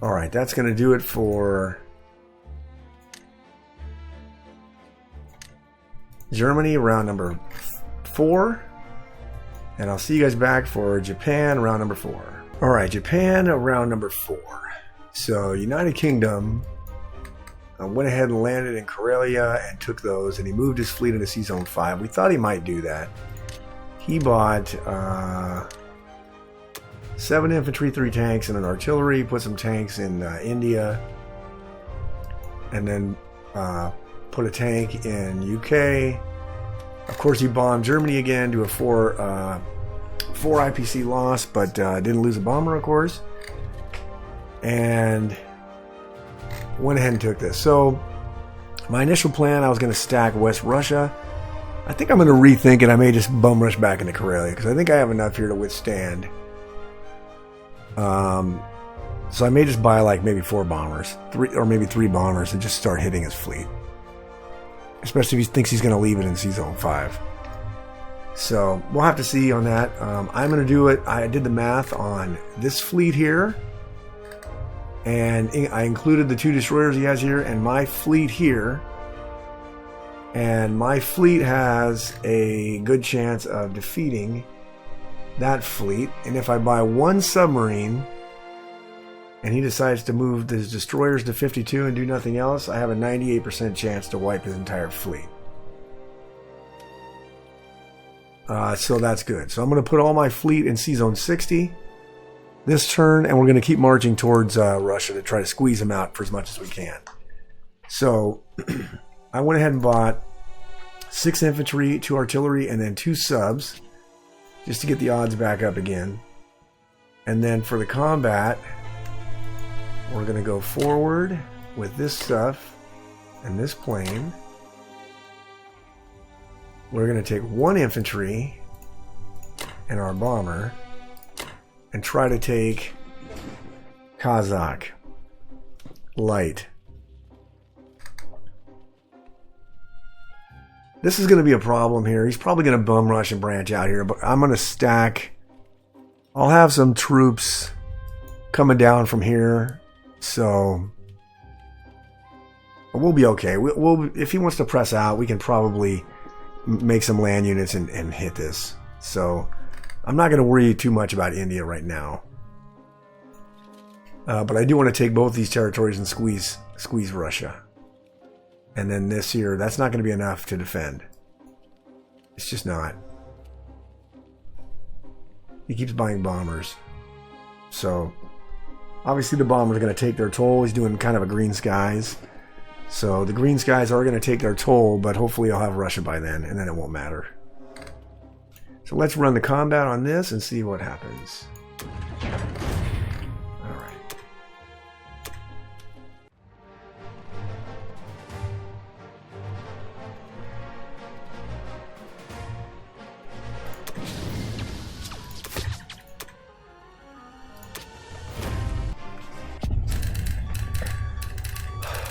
Alright, that's going to do it for Germany, round number 4. And I'll see you guys back for Japan, round number 4. Alright, Japan, round number 4. So United Kingdom went ahead and landed in Karelia and took those, and he moved his fleet into Sea Zone 5. We thought he might do that. He bought 7 infantry, 3 tanks, and an artillery, put some tanks in India, and then put a tank in UK. Of course, he bombed Germany again to a 4 IPC loss, but didn't lose a bomber, of course. And went ahead and took this. So my initial plan, I was going to stack West Russia. I think I'm going to rethink it. I may just bum rush back into Karelia because I think I have enough here to withstand. So I may just buy like maybe 4 bombers, 3 or maybe 3 bombers, and just start hitting his fleet. Especially if he thinks he's going to leave it in Sea Zone 5. So we'll have to see on that. I'm going to do it. I did the math on this fleet here, and I included the 2 destroyers he has here and my fleet here. And my fleet has a good chance of defeating that fleet. And if I buy 1 submarine and he decides to move his destroyers to 52 and do nothing else, I have a 98% chance to wipe his entire fleet. So that's good. So I'm going to put all my fleet in Sea Zone 60 this turn, and we're going to keep marching towards Russia to try to squeeze them out for as much as we can. So I went ahead and bought 6 infantry, 2 artillery, and then 2 subs just to get the odds back up again. And then for the combat, we're going to go forward with this stuff and this plane. We're going to take 1 infantry and our bomber and try to take Kazakh light. This is going to be a problem here. He's probably going to bum rush and branch out here, but I'm going to stack. I'll have some troops coming down from here, so we'll be okay. We'll if he wants to press out, we can probably make some land units and hit this. So I'm not going to worry too much about India right now. But I do want to take both these territories and squeeze Russia. And then this here, that's not going to be enough to defend. It's just not. He keeps buying bombers. So obviously the bombers are going to take their toll. He's doing kind of a green skies. So the green skies are going to take their toll, but hopefully I'll have Russia by then, and then it won't matter. So let's run the combat on this and see what happens. Alright.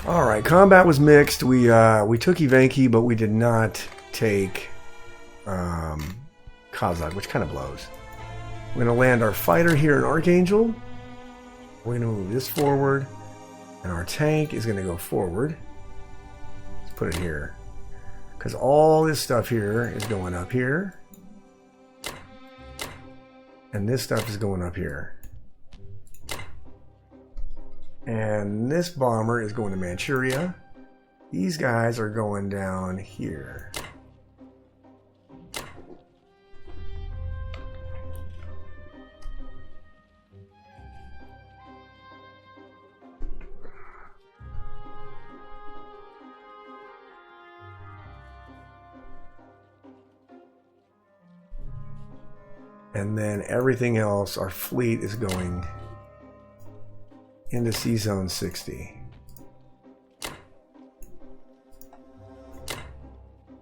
Alright, combat was mixed. We took Ivanki, but we did not take Kazakh, which kind of blows. We're going to land our fighter here in Archangel. We're going to move this forward, and our tank is going to go forward. Let's put it here, because all this stuff here is going up here, and this stuff is going up here. And this bomber is going to Manchuria. These guys are going down here. And then everything else, our fleet is going into Sea Zone 60.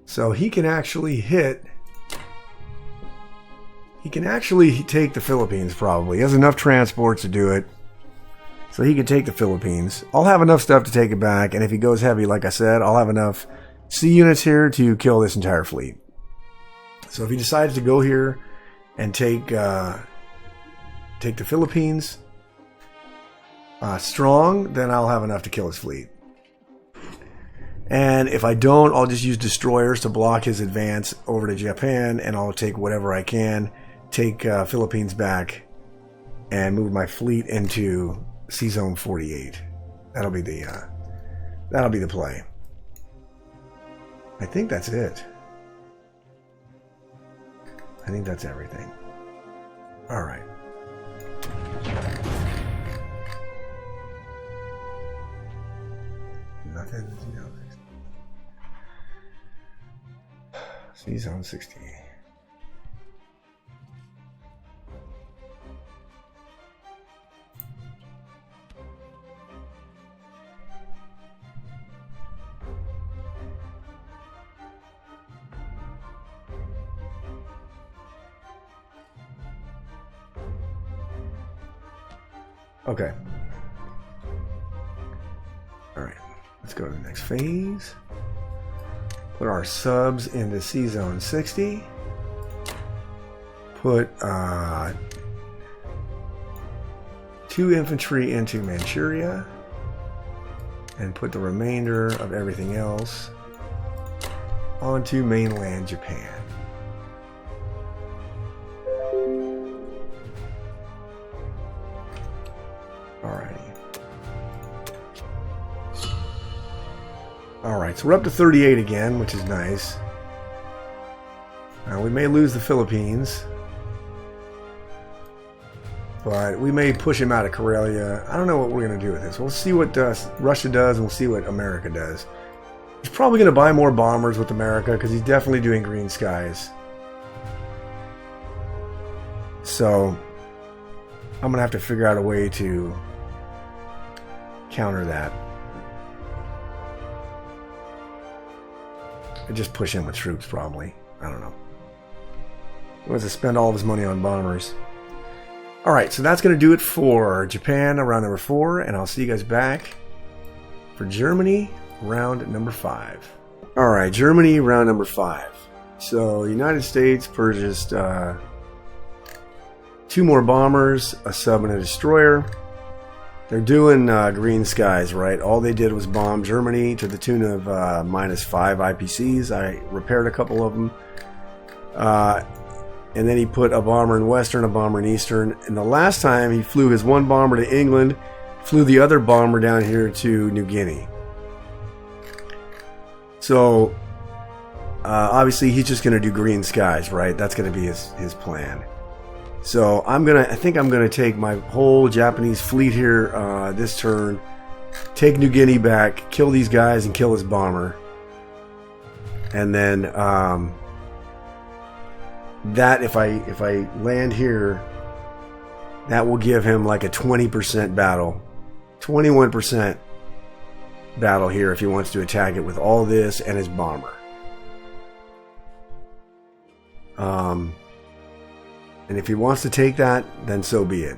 So he can actually hit. He can actually take the Philippines probably. He has enough transports to do it. So he can take the Philippines. I'll have enough stuff to take it back. And if he goes heavy, like I said, I'll have enough sea units here to kill this entire fleet. So if he decides to go here and take the Philippines strong, then I'll have enough to kill his fleet. And if I don't, I'll just use destroyers to block his advance over to Japan, and I'll take whatever I can, take Philippines back, and move my fleet into Sea Zone 48. That'll be the play. I think that's it. I think that's everything. All right. Nothing. Sea Zone 60. Okay. All right. Let's go to the next phase. Put our subs into Sea Zone 60. Put 2 infantry into Manchuria. And put the remainder of everything else onto mainland Japan. Alright, so we're up to 38 again, which is nice. We may lose the Philippines, but we may push him out of Karelia. I don't know what we're going to do with this. We'll see what Russia does, and we'll see what America does. He's probably going to buy more bombers with America, because he's definitely doing green skies. So, I'm going to have to figure out a way to counter that. I just push in with troops, probably. I don't know. He wants to spend all of his money on bombers. Alright, so that's going to do it for Japan, round number 4, and I'll see you guys back for Germany, round number 5. Alright, Germany, round number 5. So, United States purchased 2 more bombers, a sub and a destroyer. They're doing green skies, right? All they did was bomb Germany to the tune of -5 IPCs. I repaired a couple of them. And then he put a bomber in Western, a bomber in Eastern. And the last time he flew his 1 bomber to England, flew the other bomber down here to New Guinea. So, obviously he's just going to do green skies, right? That's going to be his plan. So I think I'm gonna take my whole Japanese fleet here this turn, take New Guinea back, kill these guys, and kill his bomber, and then that if I land here, that will give him like a 20% battle, 21% battle here if he wants to attack it with all this and his bomber. And if he wants to take that, then so be it.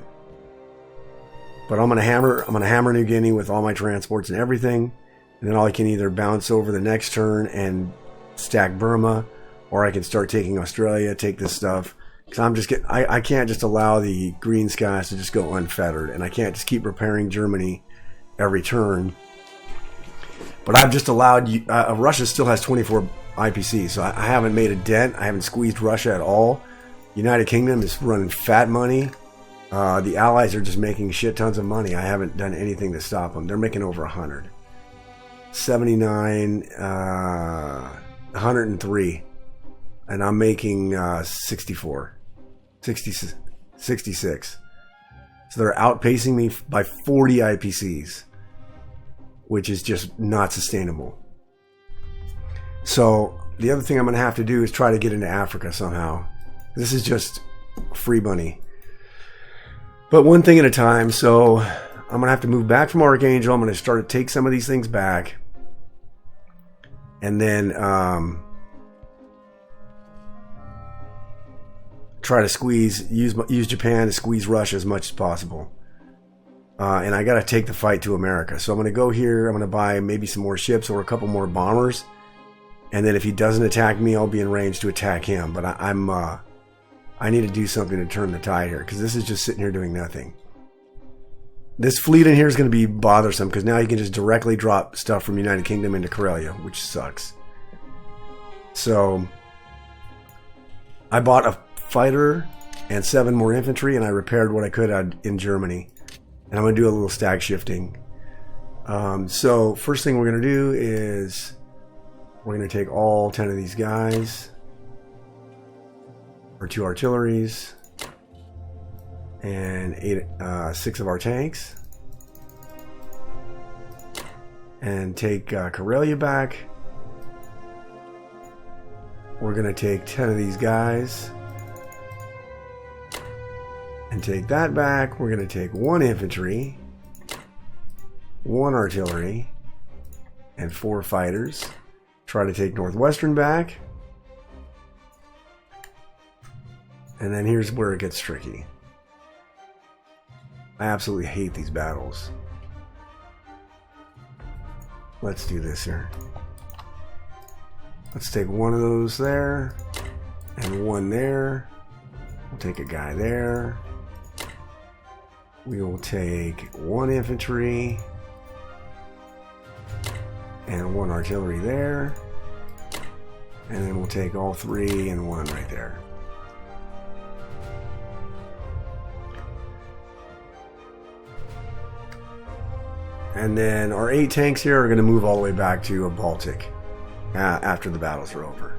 But I'm gonna hammer New Guinea with all my transports and everything, and then I can either bounce over the next turn and stack Burma, or I can start taking Australia, take this stuff. Because I can't just allow the green skies to just go unfettered, and I can't just keep repairing Germany every turn. But I've just allowed Russia still has 24 IPC, so I haven't made a dent. I haven't squeezed Russia at all. United Kingdom is running fat money. The Allies are just making shit tons of money. I haven't done anything to stop them. They're making over 100. 79, 103. And I'm making 64. 66. So they're outpacing me by 40 IPCs, which is just not sustainable. So the other thing I'm going to have to do is try to get into Africa somehow. This is just free money. But one thing at a time. So I'm going to have to move back from Archangel. I'm going to start to take some of these things back. And then try to use Japan to squeeze Russia as much as possible. And I got to take the fight to America. So I'm going to go here. I'm going to buy maybe some more ships or a couple more bombers. And then if he doesn't attack me, I'll be in range to attack him. But I need to do something to turn the tide here, because this is just sitting here doing nothing. This fleet in here is going to be bothersome, because now you can just directly drop stuff from United Kingdom into Karelia, which sucks. So I bought a fighter and 7 more infantry, and I repaired what I could in Germany. And I'm going to do a little stack shifting. So first thing we're going to do is we're going to take all 10 of these guys, our 2 artilleries, and 6 of our tanks, and take Karelia back. We're going to take 10 of these guys and take that back. We're going to take 1 infantry, 1 artillery, and 4 fighters. Try to take Northwestern back. And then here's where it gets tricky. I absolutely hate these battles. Let's do this here. Let's take 1 of those there and 1 there. We'll take a guy there. We will take 1 infantry and 1 artillery there. And then we'll take all 3 and 1 right there. And then our 8 tanks here are going to move all the way back to a Baltic after the battles are over.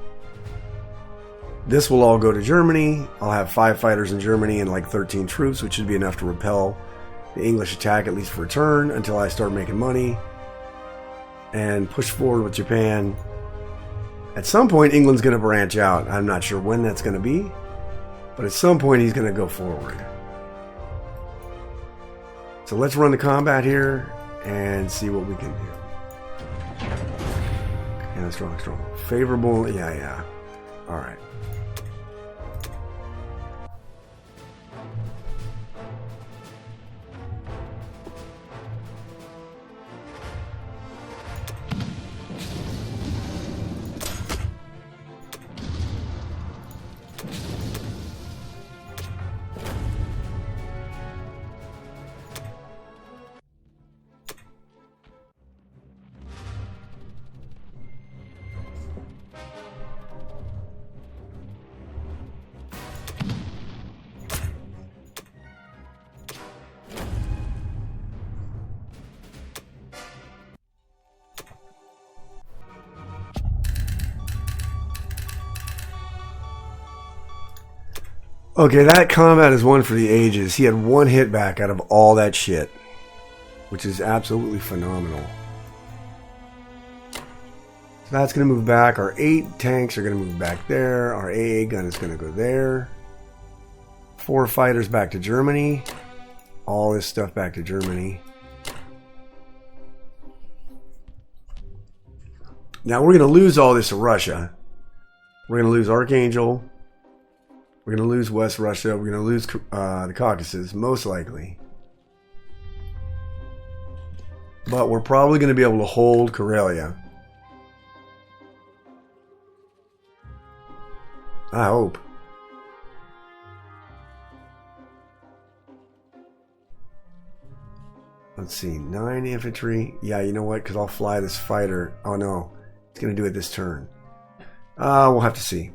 This will all go to Germany. I'll have 5 fighters in Germany and like 13 troops, which should be enough to repel the English attack, at least for a turn, until I start making money. And push forward with Japan. At some point, England's going to branch out. I'm not sure when that's going to be, but at some point, he's going to go forward. So let's run the combat here and see what we can do. Yeah, strong. Favorable, yeah. All right. Okay, that combat is one for the ages. He had 1 hit back out of all that shit, which is absolutely phenomenal. So that's going to move back. Our 8 tanks are going to move back there. Our AA gun is going to go there. 4 fighters back to Germany. All this stuff back to Germany. Now we're going to lose all this to Russia. We're going to lose Archangel. We're going to lose West Russia. We're going to lose the Caucasus, most likely. But we're probably going to be able to hold Karelia. I hope. Let's see, 9 infantry. Yeah, you know what? Because I'll fly this fighter. Oh no, it's going to do it this turn. We'll have to see.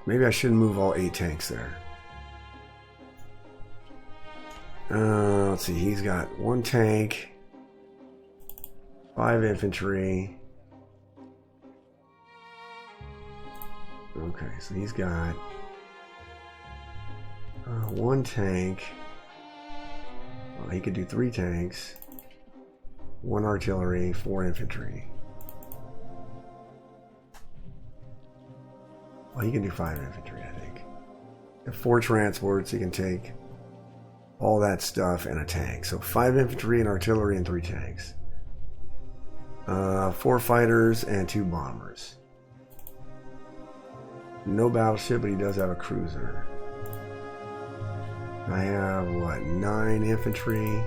Maybe I shouldn't move all 8 tanks there. Let's see, he's got 1 tank, 5 infantry. Okay, so he's got 1 tank. Well, he could do 3 tanks, 1 artillery, 4 infantry. Well, he can do 5 infantry, I think. 4 transports, he can take all that stuff and a tank. So 5 infantry and artillery and 3 tanks. 4 fighters and 2 bombers. No battleship, but he does have a cruiser. I have, what, 9 infantry,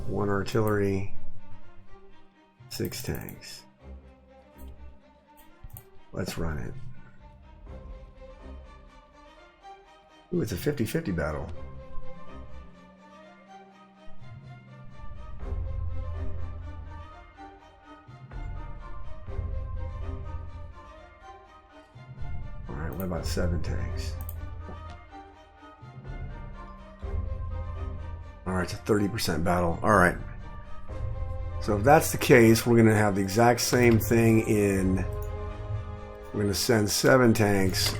1 artillery, 6 tanks. Let's run it. Ooh, it's a 50-50 battle. Alright, what about 7 tanks? Alright, it's a 30% battle. Alright. So if that's the case, we're going to have the exact same thing in... We're going to send 7 tanks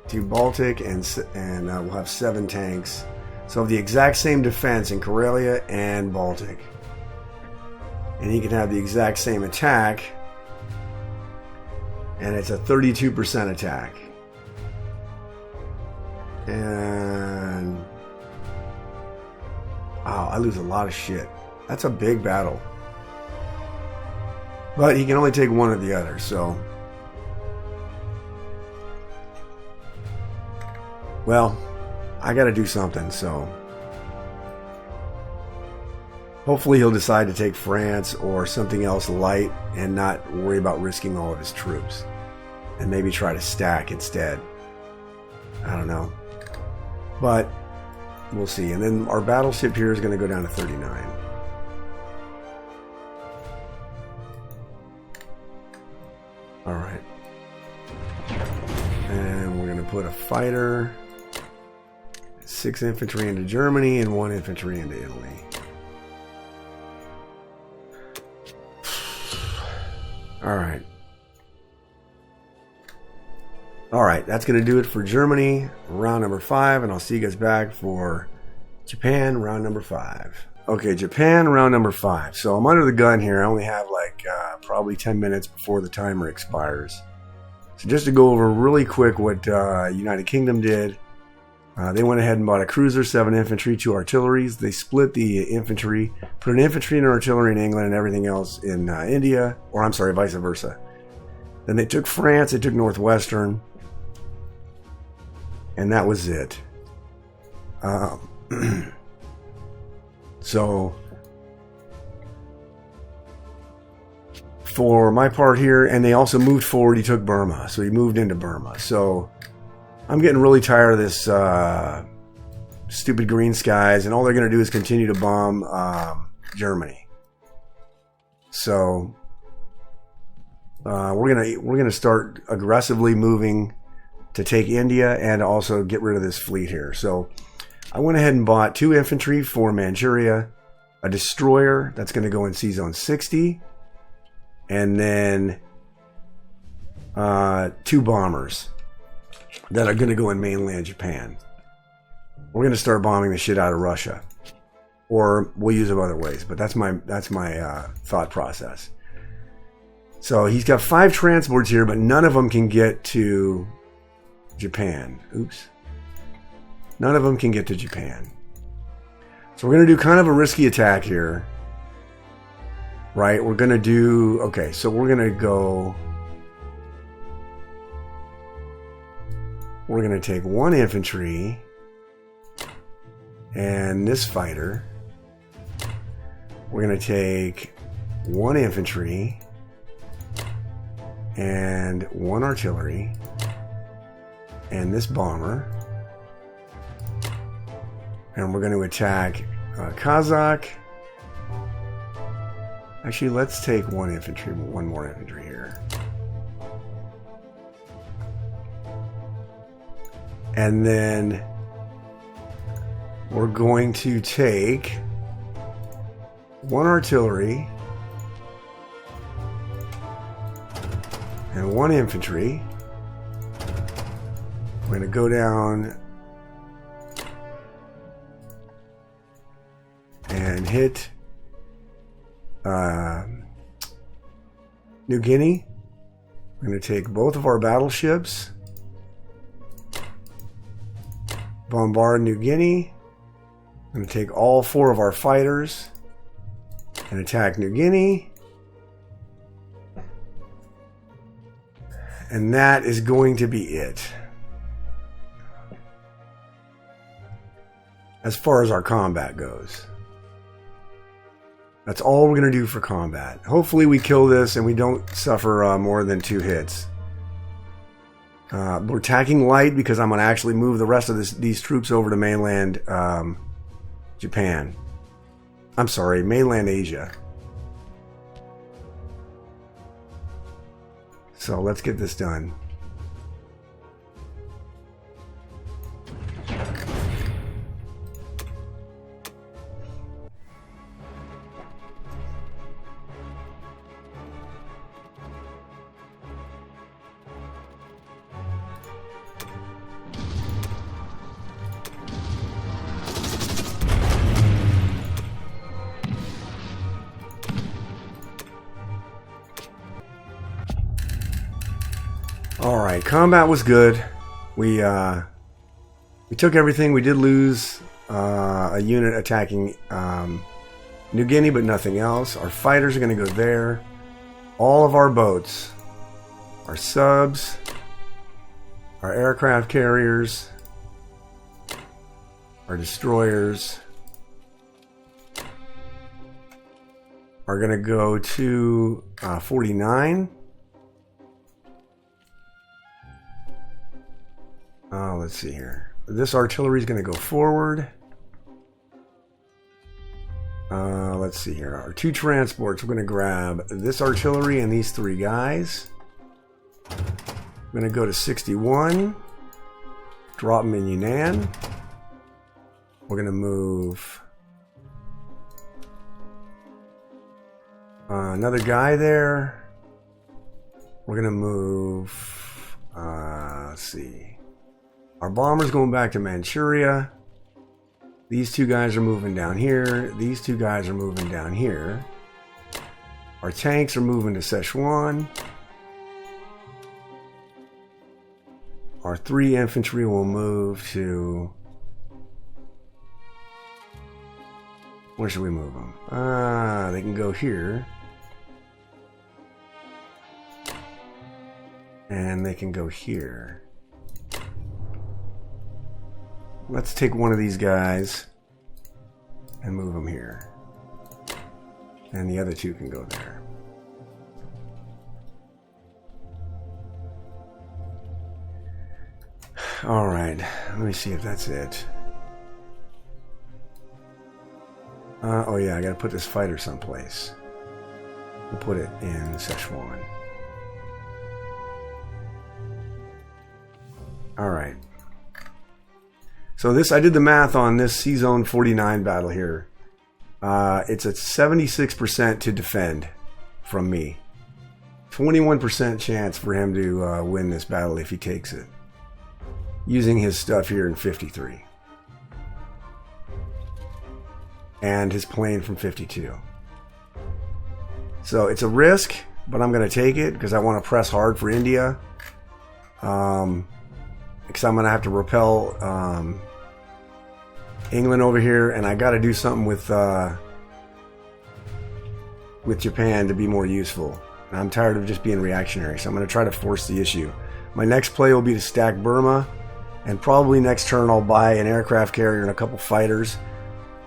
to Baltic, and we'll have 7 tanks. So have the exact same defense in Karelia and Baltic. And he can have the exact same attack. And it's a 32% attack. And... Wow, I lose a lot of shit. That's a big battle. But he can only take one or the other, so... Well, I gotta do something, so... Hopefully he'll decide to take France or something else light and not worry about risking all of his troops. And maybe try to stack instead. I don't know. But we'll see. And then our battleship here is going to go down to 39. Alright. And we're going to put a fighter, 6 infantry into Germany, and 1 infantry into Italy. Alright. Alright, that's going to do it for Germany, round number 5, and I'll see you guys back for Japan, round number 5. Okay, Japan, round number 5. So I'm under the gun here. I only have like probably 10 minutes before the timer expires. So just to go over really quick what United Kingdom did. They went ahead and bought a cruiser, 7 infantry, 2 artilleries. They split the infantry, put an infantry and artillery in England and everything else in India, or I'm sorry, vice versa. Then they took France, they took Northwestern, and that was it. So, for my part here, and they also moved forward, he took Burma, so he moved into Burma. So, I'm getting really tired of this stupid green skies, and all they're going to do is continue to bomb Germany. So we're gonna start aggressively moving to take India and also get rid of this fleet here. So I went ahead and bought 2 infantry for Manchuria, a destroyer that's going to go in Sea Zone 60, and then 2 bombers that are going to go in mainland Japan. We're going to start bombing the shit out of Russia, or we'll use them other ways. But that's my thought process. So he's got 5 transports here, but none of them can get to Japan. Oops, none of them can get to Japan. So we're going to do kind of a risky attack here, right? We're going to do okay. So we're going to go. We're going to take 1 infantry and this fighter. We're going to take 1 infantry and 1 artillery and this bomber. And we're going to attack Kazakh. Actually, let's take 1 infantry, 1 more infantry here. And then we're going to take 1 artillery and 1 infantry. We're going to go down and hit New Guinea. We're going to take both of our battleships. Bombard New Guinea. I'm going to take all 4 of our fighters and attack New Guinea. And that is going to be it. As far as our combat goes. That's all we're going to do for combat. Hopefully we kill this and we don't suffer more than 2 hits. We're attacking light because I'm going to actually move the rest of these troops over to mainland Japan. I'm sorry, mainland Asia. So let's get this done. Alright, combat was good. We took everything. We did lose a unit attacking New Guinea, but nothing else. Our fighters are going to go there. All of our boats, our subs, our aircraft carriers, our destroyers are going to go to 49. Let's see here. This artillery is going to go forward. Let's see here. Our 2 transports, we're going to grab this artillery and these 3 guys. I'm going to go to 61. Drop them in Yunnan. We're going to move another guy there. We're going to move, let's see. Our bomber's going back to Manchuria. These 2 guys are moving down here. These 2 guys are moving down here. Our tanks are moving to Sichuan. Our 3 infantry will move to... Where should we move them? They can go here. And they can go here. Let's take one of these guys and move them here. And the other 2 can go there. Alright, let me see if that's it. Oh yeah, I gotta put this fighter someplace. We'll put it in Sichuan. Alright. So this, I did the math on this C-Zone 49 battle here. It's a 76% to defend from me. 21% chance for him to win this battle if he takes it. Using his stuff here in 53. And his plane from 52. So it's a risk, but I'm going to take it because I want to press hard for India. Because I'm going to have to repel England over here, and I got to do something with Japan to be more useful. And I'm tired of just being reactionary, so I'm going to try to force the issue. My next play will be to stack Burma, and probably next turn I'll buy an aircraft carrier and a couple fighters.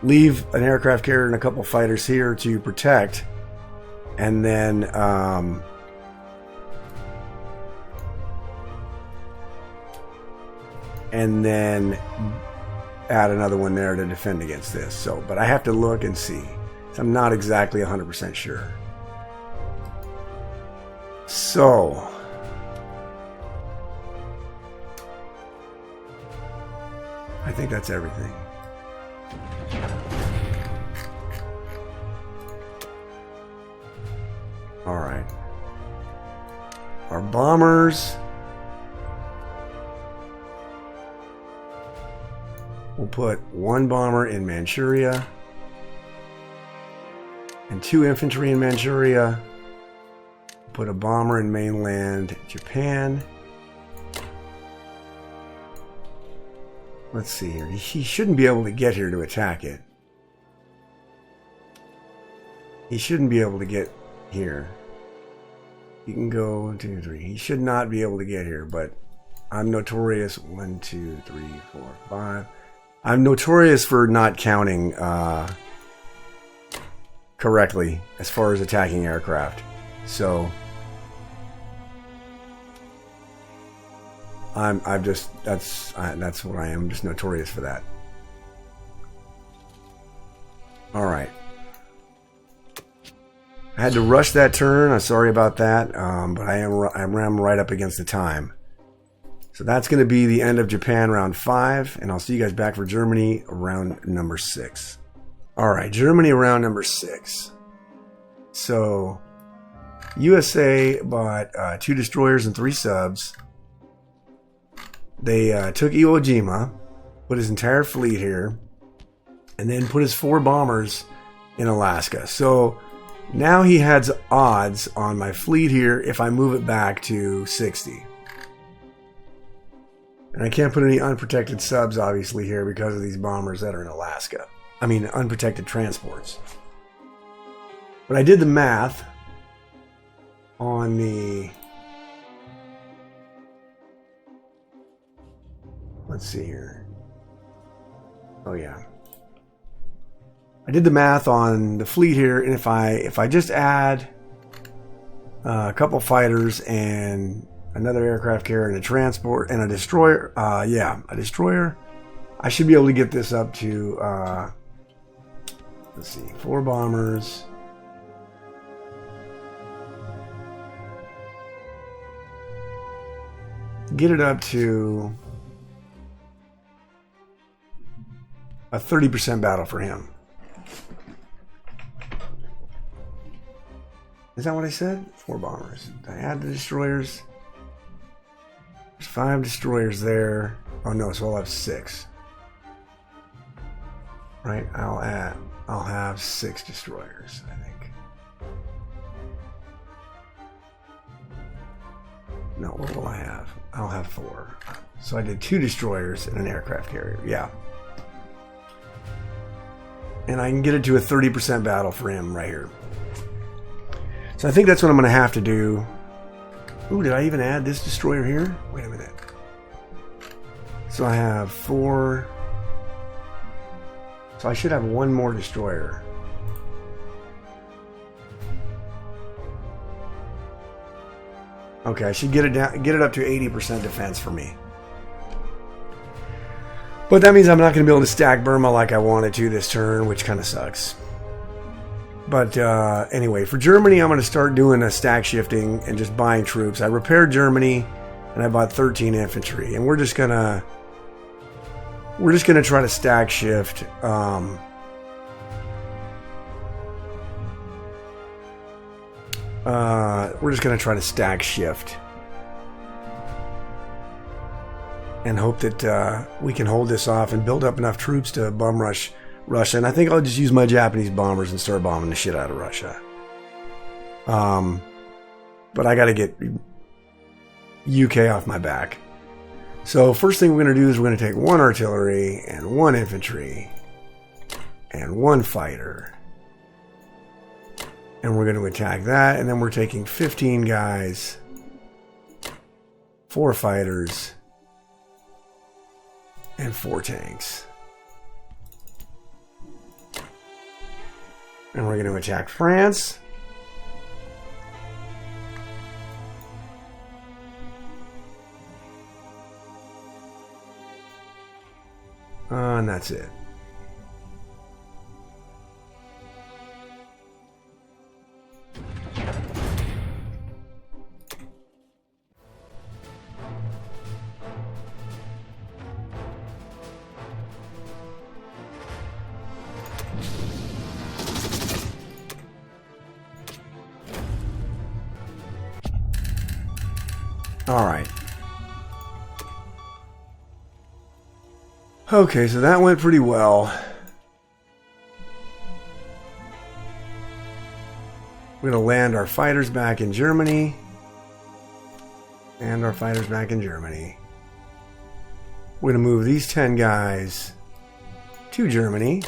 Leave an aircraft carrier and a couple fighters here to protect, and then add another one there to defend against this. So, but I have to look and see. So I'm not exactly 100% sure. So I think that's everything. All right. Our bombers. We'll put 1 bomber in Manchuria and 2 infantry in Manchuria. Put a bomber in mainland Japan. Let's see here. He shouldn't be able to get here to attack it. He shouldn't be able to get here. He can go 1, 2, 3. He should not be able to get here, but I'm notorious. 1, 2, 3, 4, 5. I'm notorious for not counting correctly as far as attacking aircraft. So I'm just that's what I am. I'm just notorious for that. All right. I had to rush that turn. I'm sorry about that, but I ran right up against the time. So that's going to be the end of Japan round 5, and I'll see you guys back for Germany round number 6. All right, Germany round number 6. So USA bought 2 destroyers and 3 subs. They took Iwo Jima, put his entire fleet here, and then put his 4 bombers in Alaska. So now he has odds on my fleet here if I move it back to 60. And I can't put any unprotected subs, obviously, here because of these bombers that are in Alaska. I mean, unprotected transports. But I did the math on the... Let's see here. Oh, yeah. I did the math on the fleet here, and if I just add a couple fighters and another aircraft carrier and a transport and a destroyer, a destroyer, I should be able to get this up to, let's see, 4 bombers. Get it up to a 30% battle for him. Is that what I said? 4 bombers. Did I add the destroyers? There's 5 destroyers there. Oh no, so I'll have 6. Right? I'll have 6 destroyers, I think. No, what will I have? I'll have 4. So I did 2 destroyers and an aircraft carrier. Yeah. And I can get it to a 30% battle for him right here. So I think that's what I'm going to have to do. Ooh, did I even add this destroyer here? Wait a minute. So I have 4. So I should have 1 more destroyer. Okay, I should get it up to 80% defense for me. But that means I'm not going to be able to stack Burma like I wanted to this turn, which kind of sucks. But anyway, for Germany, I'm going to start doing a stack shifting and just buying troops. I repaired Germany, and I bought 13 infantry, and we're just gonna try to stack shift. We're just gonna try to stack shift and hope that we can hold this off and build up enough troops to bum rush Russia. And I think I'll just use my Japanese bombers and start bombing the shit out of Russia. But I got to get UK off my back. So first thing we're going to do is we're going to take 1 artillery and 1 infantry and 1 fighter. And we're going to attack that. And then we're taking 15 guys, 4 fighters, and 4 tanks. And we're going to attack France. And that's it. All right. Okay, so that went pretty well. We're going to land our fighters back in Germany. And our fighters back in Germany. We're going to move these 10 guys to Germany.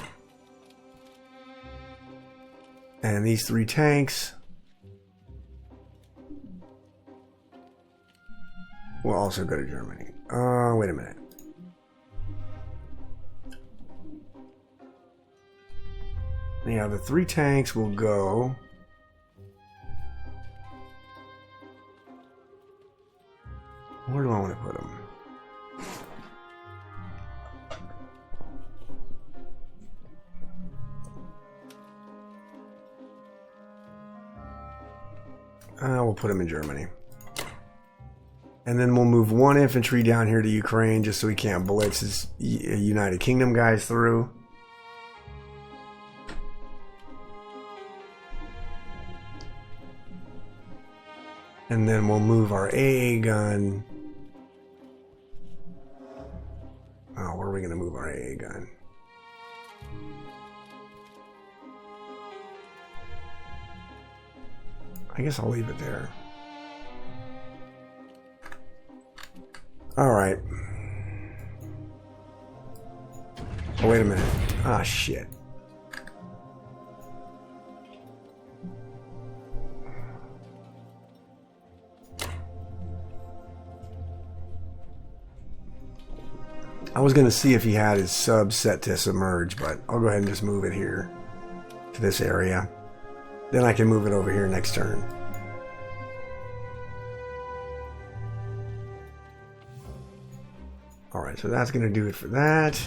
And these 3 tanks will also go to Germany. Wait a minute. Yeah, the 3 tanks will go. Where do I want to put them? We'll put them in Germany. And then we'll move 1 infantry down here to Ukraine just so he can't blitz his United Kingdom guys through. And then we'll move our AA gun. Oh, where are we going to move our AA gun? I guess I'll leave it there. All right. Oh, wait a minute. Ah, shit. I was going to see if he had his sub set to submerge, but I'll go ahead and just move it here to this area. Then I can move it over here next turn. Alright, so that's going to do it for that.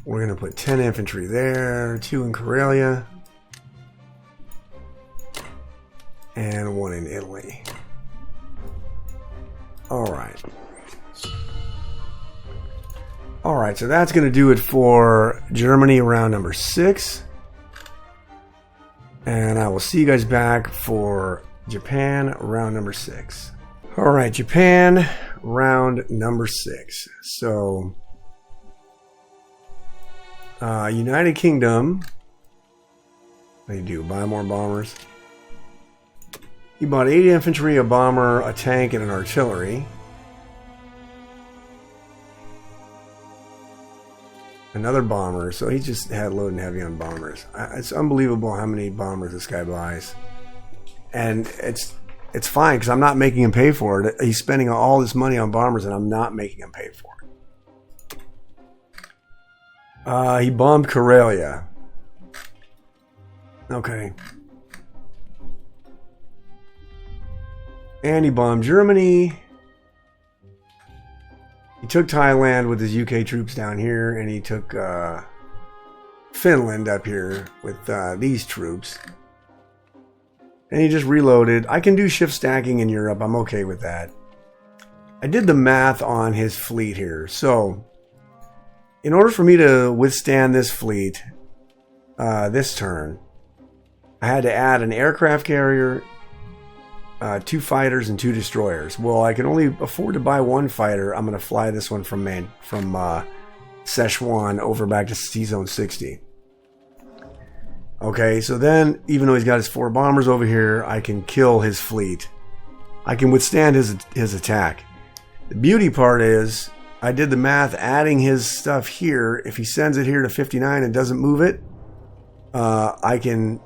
We're going to put 10 infantry there, 2 in Karelia, and 1 in Italy. Alright. Alright, so that's going to do it for Germany round number 6. And I will see you guys back for Japan round number 6. Alright, Japan round number 6. So, United Kingdom. What do you do? Buy more bombers? He bought 80 infantry, a bomber, a tank, and an artillery. Another bomber, so he just had low and heavy on bombers. It's unbelievable how many bombers this guy buys. And it's fine, because I'm not making him pay for it. He's spending all this money on bombers, and I'm not making him pay for it. He bombed Karelia. Okay. And he bombed Germany. He took Thailand with his UK troops down here, and he took Finland up here with these troops. And he just reloaded. I can do shift stacking in Europe. I'm okay with that. I did the math on his fleet here. So, in order for me to withstand this fleet this turn, I had to add an aircraft carrier, 2 fighters and 2 destroyers. Well, I can only afford to buy 1 fighter. I'm going to fly this one from Szechuan over back to C-Zone 60. Okay, so then, even though he's got his 4 bombers over here, I can kill his fleet. I can withstand his attack. The beauty part is, I did the math adding his stuff here. If he sends it here to 59 and doesn't move it, I can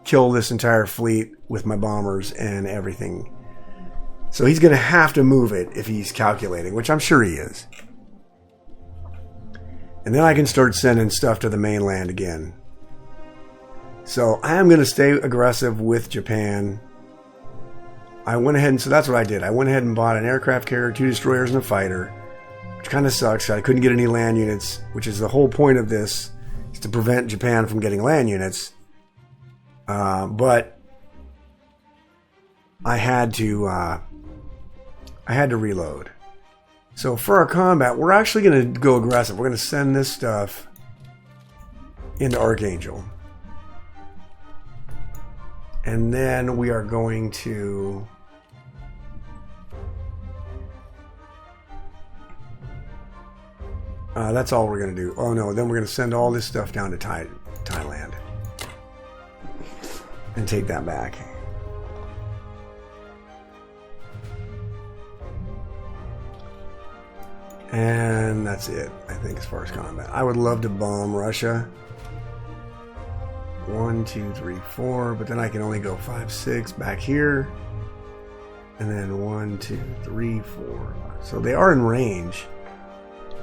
kill this entire fleet with my bombers and everything. So he's going to have to move it if he's calculating, which I'm sure he is. And then I can start sending stuff to the mainland again. So I am going to stay aggressive with Japan. I went ahead and, so that's what I did. I went ahead and bought an aircraft carrier, 2 destroyers, and a fighter, which kind of sucks. I couldn't get any land units, which is the whole point of this, is to prevent Japan from getting land units. But I had to reload. So for our combat, we're actually going to go aggressive. We're going to send this stuff into Archangel. And then we are going to that's all we're going to do. Oh no, then we're going to send all this stuff down to Thailand and take that back. And that's it, I think, as far as combat. I would love to bomb Russia. 1, 2, 3, 4, but then I can only go 5, 6 back here. And then 1, 2, 3, 4. So they are in range.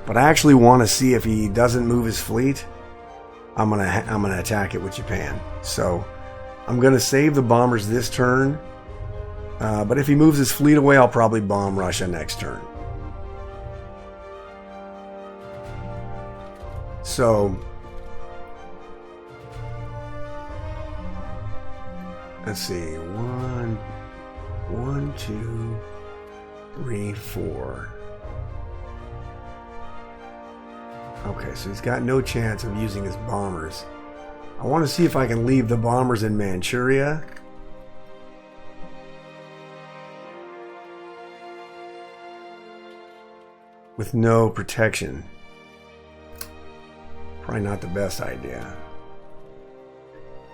But I actually want to see if he doesn't move his fleet. I'm gonna attack it with Japan. So I'm gonna save the bombers this turn. But if he moves his fleet away, I'll probably bomb Russia next turn. So let's see. 1, 2, 3, 4. Okay, so he's got no chance of using his bombers. I want to see if I can leave the bombers in Manchuria. With no protection. Probably not the best idea.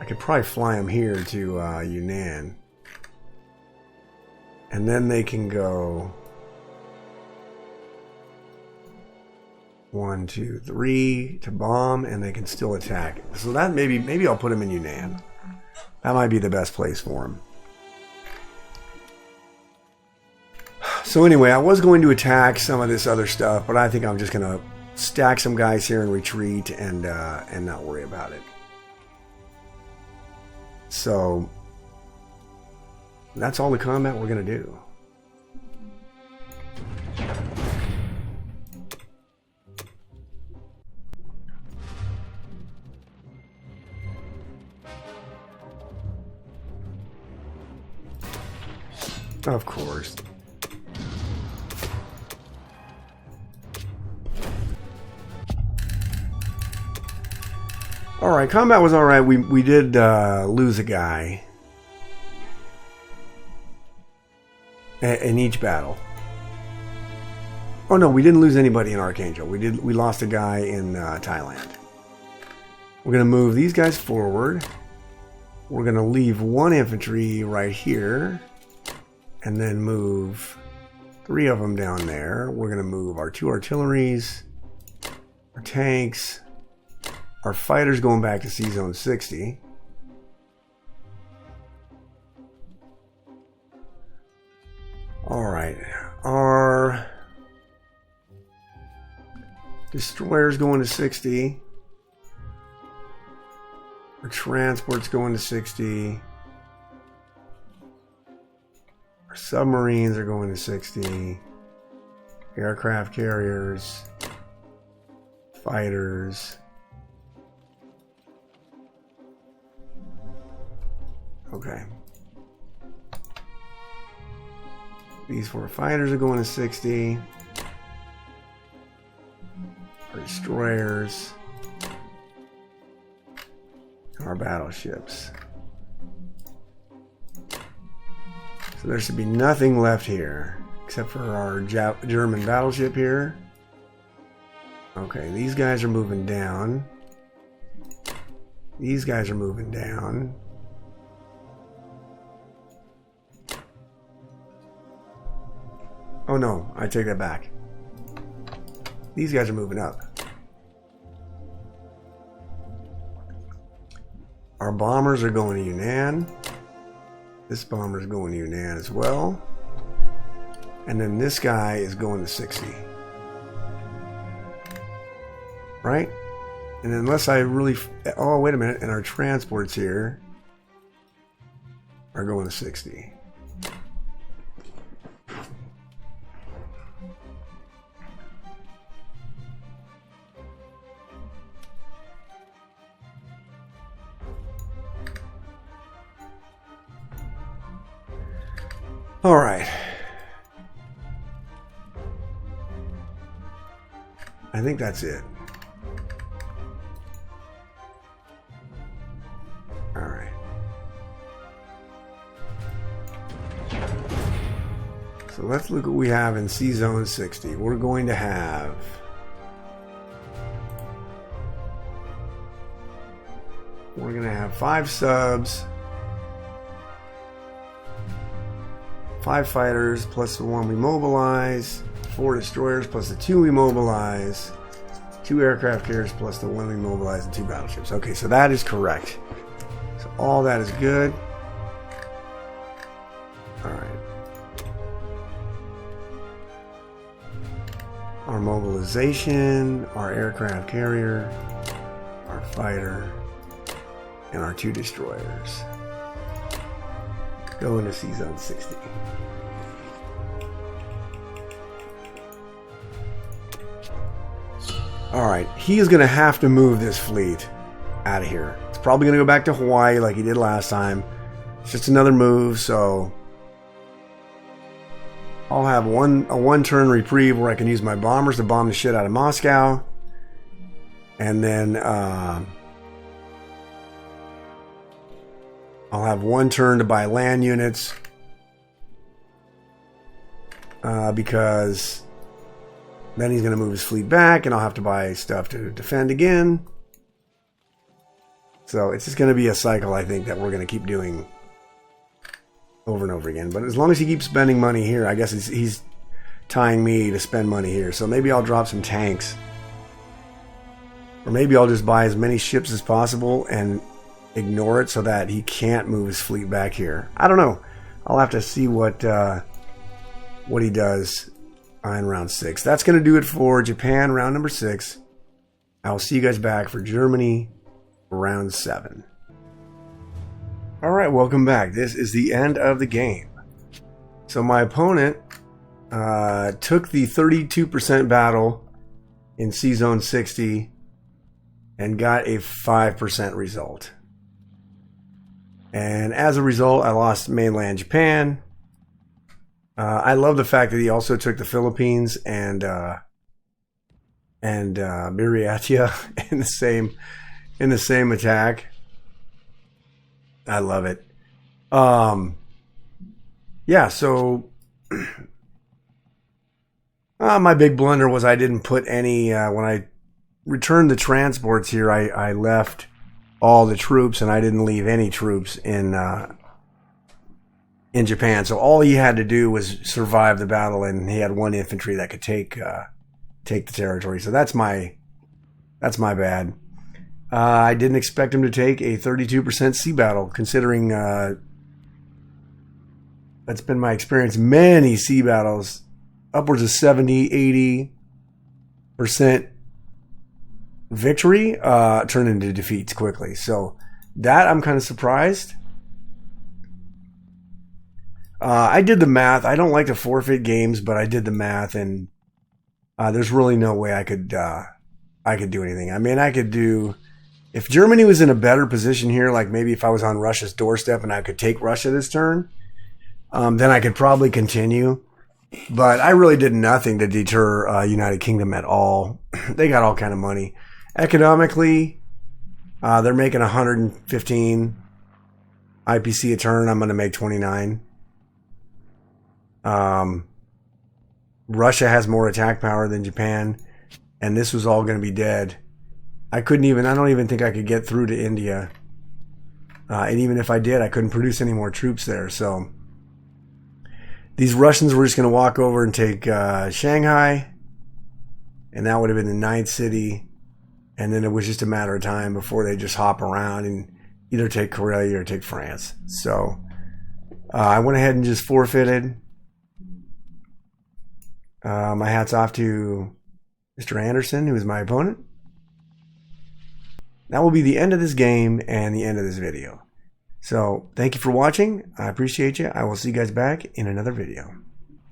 I could probably fly them here to Yunnan. And then they can go 1, 2, 3 to bomb, and they can still attack. So that maybe I'll put him in Yunnan. That might be the best place for him. So anyway, I was going to attack some of this other stuff, but I think I'm just going to stack some guys here and retreat and not worry about it. So that's all the combat we're going to do. Of course. Alright, combat was alright. We did lose a guy in each battle. Oh no, we didn't lose anybody in Archangel. We lost a guy in Thailand. We're going to move these guys forward. We're going to leave one infantry right here. And then move 3 of them down there. We're going to move our 2 artilleries, our tanks, our fighters going back to C-Zone 60. Alright, our destroyers going to 60. Our transports going to 60. Submarines are going to 60. Aircraft carriers. Fighters. Okay. These 4 fighters are going to 60. Our destroyers. Our battleships. So there should be nothing left here except for our German battleship here. Okay, these guys are moving down. These guys are moving down. Oh no, I take that back. These guys are moving up. Our bombers are going to Yunnan. This bomber is going to Yunnan as well. And then this guy is going to 60. Right? And unless I really... Oh, wait a minute. And our transports here are going to 60. All right. I think that's it. All right. So let's look what we have in C-Zone 60. We're going to have... We're going to have 5 subs. 5 fighters plus the 1 we mobilize, 4 destroyers plus the 2 we mobilize, 2 aircraft carriers plus the 1 we mobilize, and 2 battleships. Okay, so that is correct. So all that is good. Alright. Our mobilization, our aircraft carrier, our fighter, and our 2 destroyers go into C-Zone 60. Alright, he is going to have to move this fleet out of here. It's probably going to go back to Hawaii like he did last time. It's just another move, so I'll have a one-turn reprieve where I can use my bombers to bomb the shit out of Moscow. And then I'll have 1 turn to buy land units because then he's going to move his fleet back and I'll have to buy stuff to defend again. So it's just going to be a cycle, I think, that we're going to keep doing over and over again. But as long as he keeps spending money here, I guess he's tying me to spend money here. So maybe I'll drop some tanks Or maybe I'll just buy as many ships as possible and ignore it so that he can't move his fleet back here. I don't know. I'll have to see what he does in round 6. That's going to do it for Japan, round number 6. I'll see you guys back for Germany, round 7. Alright, welcome back. This is the end of the game. So my opponent took the 32% battle in C-Zone 60 and got a 5% result. And as a result, I lost mainland Japan. I love the fact that he also took the Philippines and Buryatia in the same attack. I love it. Yeah, so my big blunder was I didn't put any when I returned the transports here. I left all the troops, and I didn't leave any troops in Japan. So all he had to do was survive the battle, and he had 1 infantry that could take the territory. So that's my bad. I didn't expect him to take a 32% sea battle, considering that's been my experience. Many sea battles, upwards of 70, 80% victory turn into defeats quickly. So that I'm kind of surprised. I did the math. I don't like to forfeit games, but I did the math, and there's really no way I could do anything. I mean, I could do, if Germany was in a better position here, like maybe if I was on Russia's doorstep and I could take Russia this turn, then I could probably continue. But I really did nothing to deter United Kingdom at all. They got all kind of money. Economically, they're making 115 IPC a turn. I'm going to make 29. Russia has more attack power than Japan, and this was all going to be dead. I don't even think I could get through to India. And even if I did, I couldn't produce any more troops there. So these Russians were just going to walk over and take Shanghai, and that would have been the 9th city. And then it was just a matter of time before they just hop around and either take Korea or take France. So I went ahead and just forfeited. My hat's off to Mr. Anderson, who is my opponent. That will be the end of this game and the end of this video. So thank you for watching. I appreciate you. I will see you guys back in another video.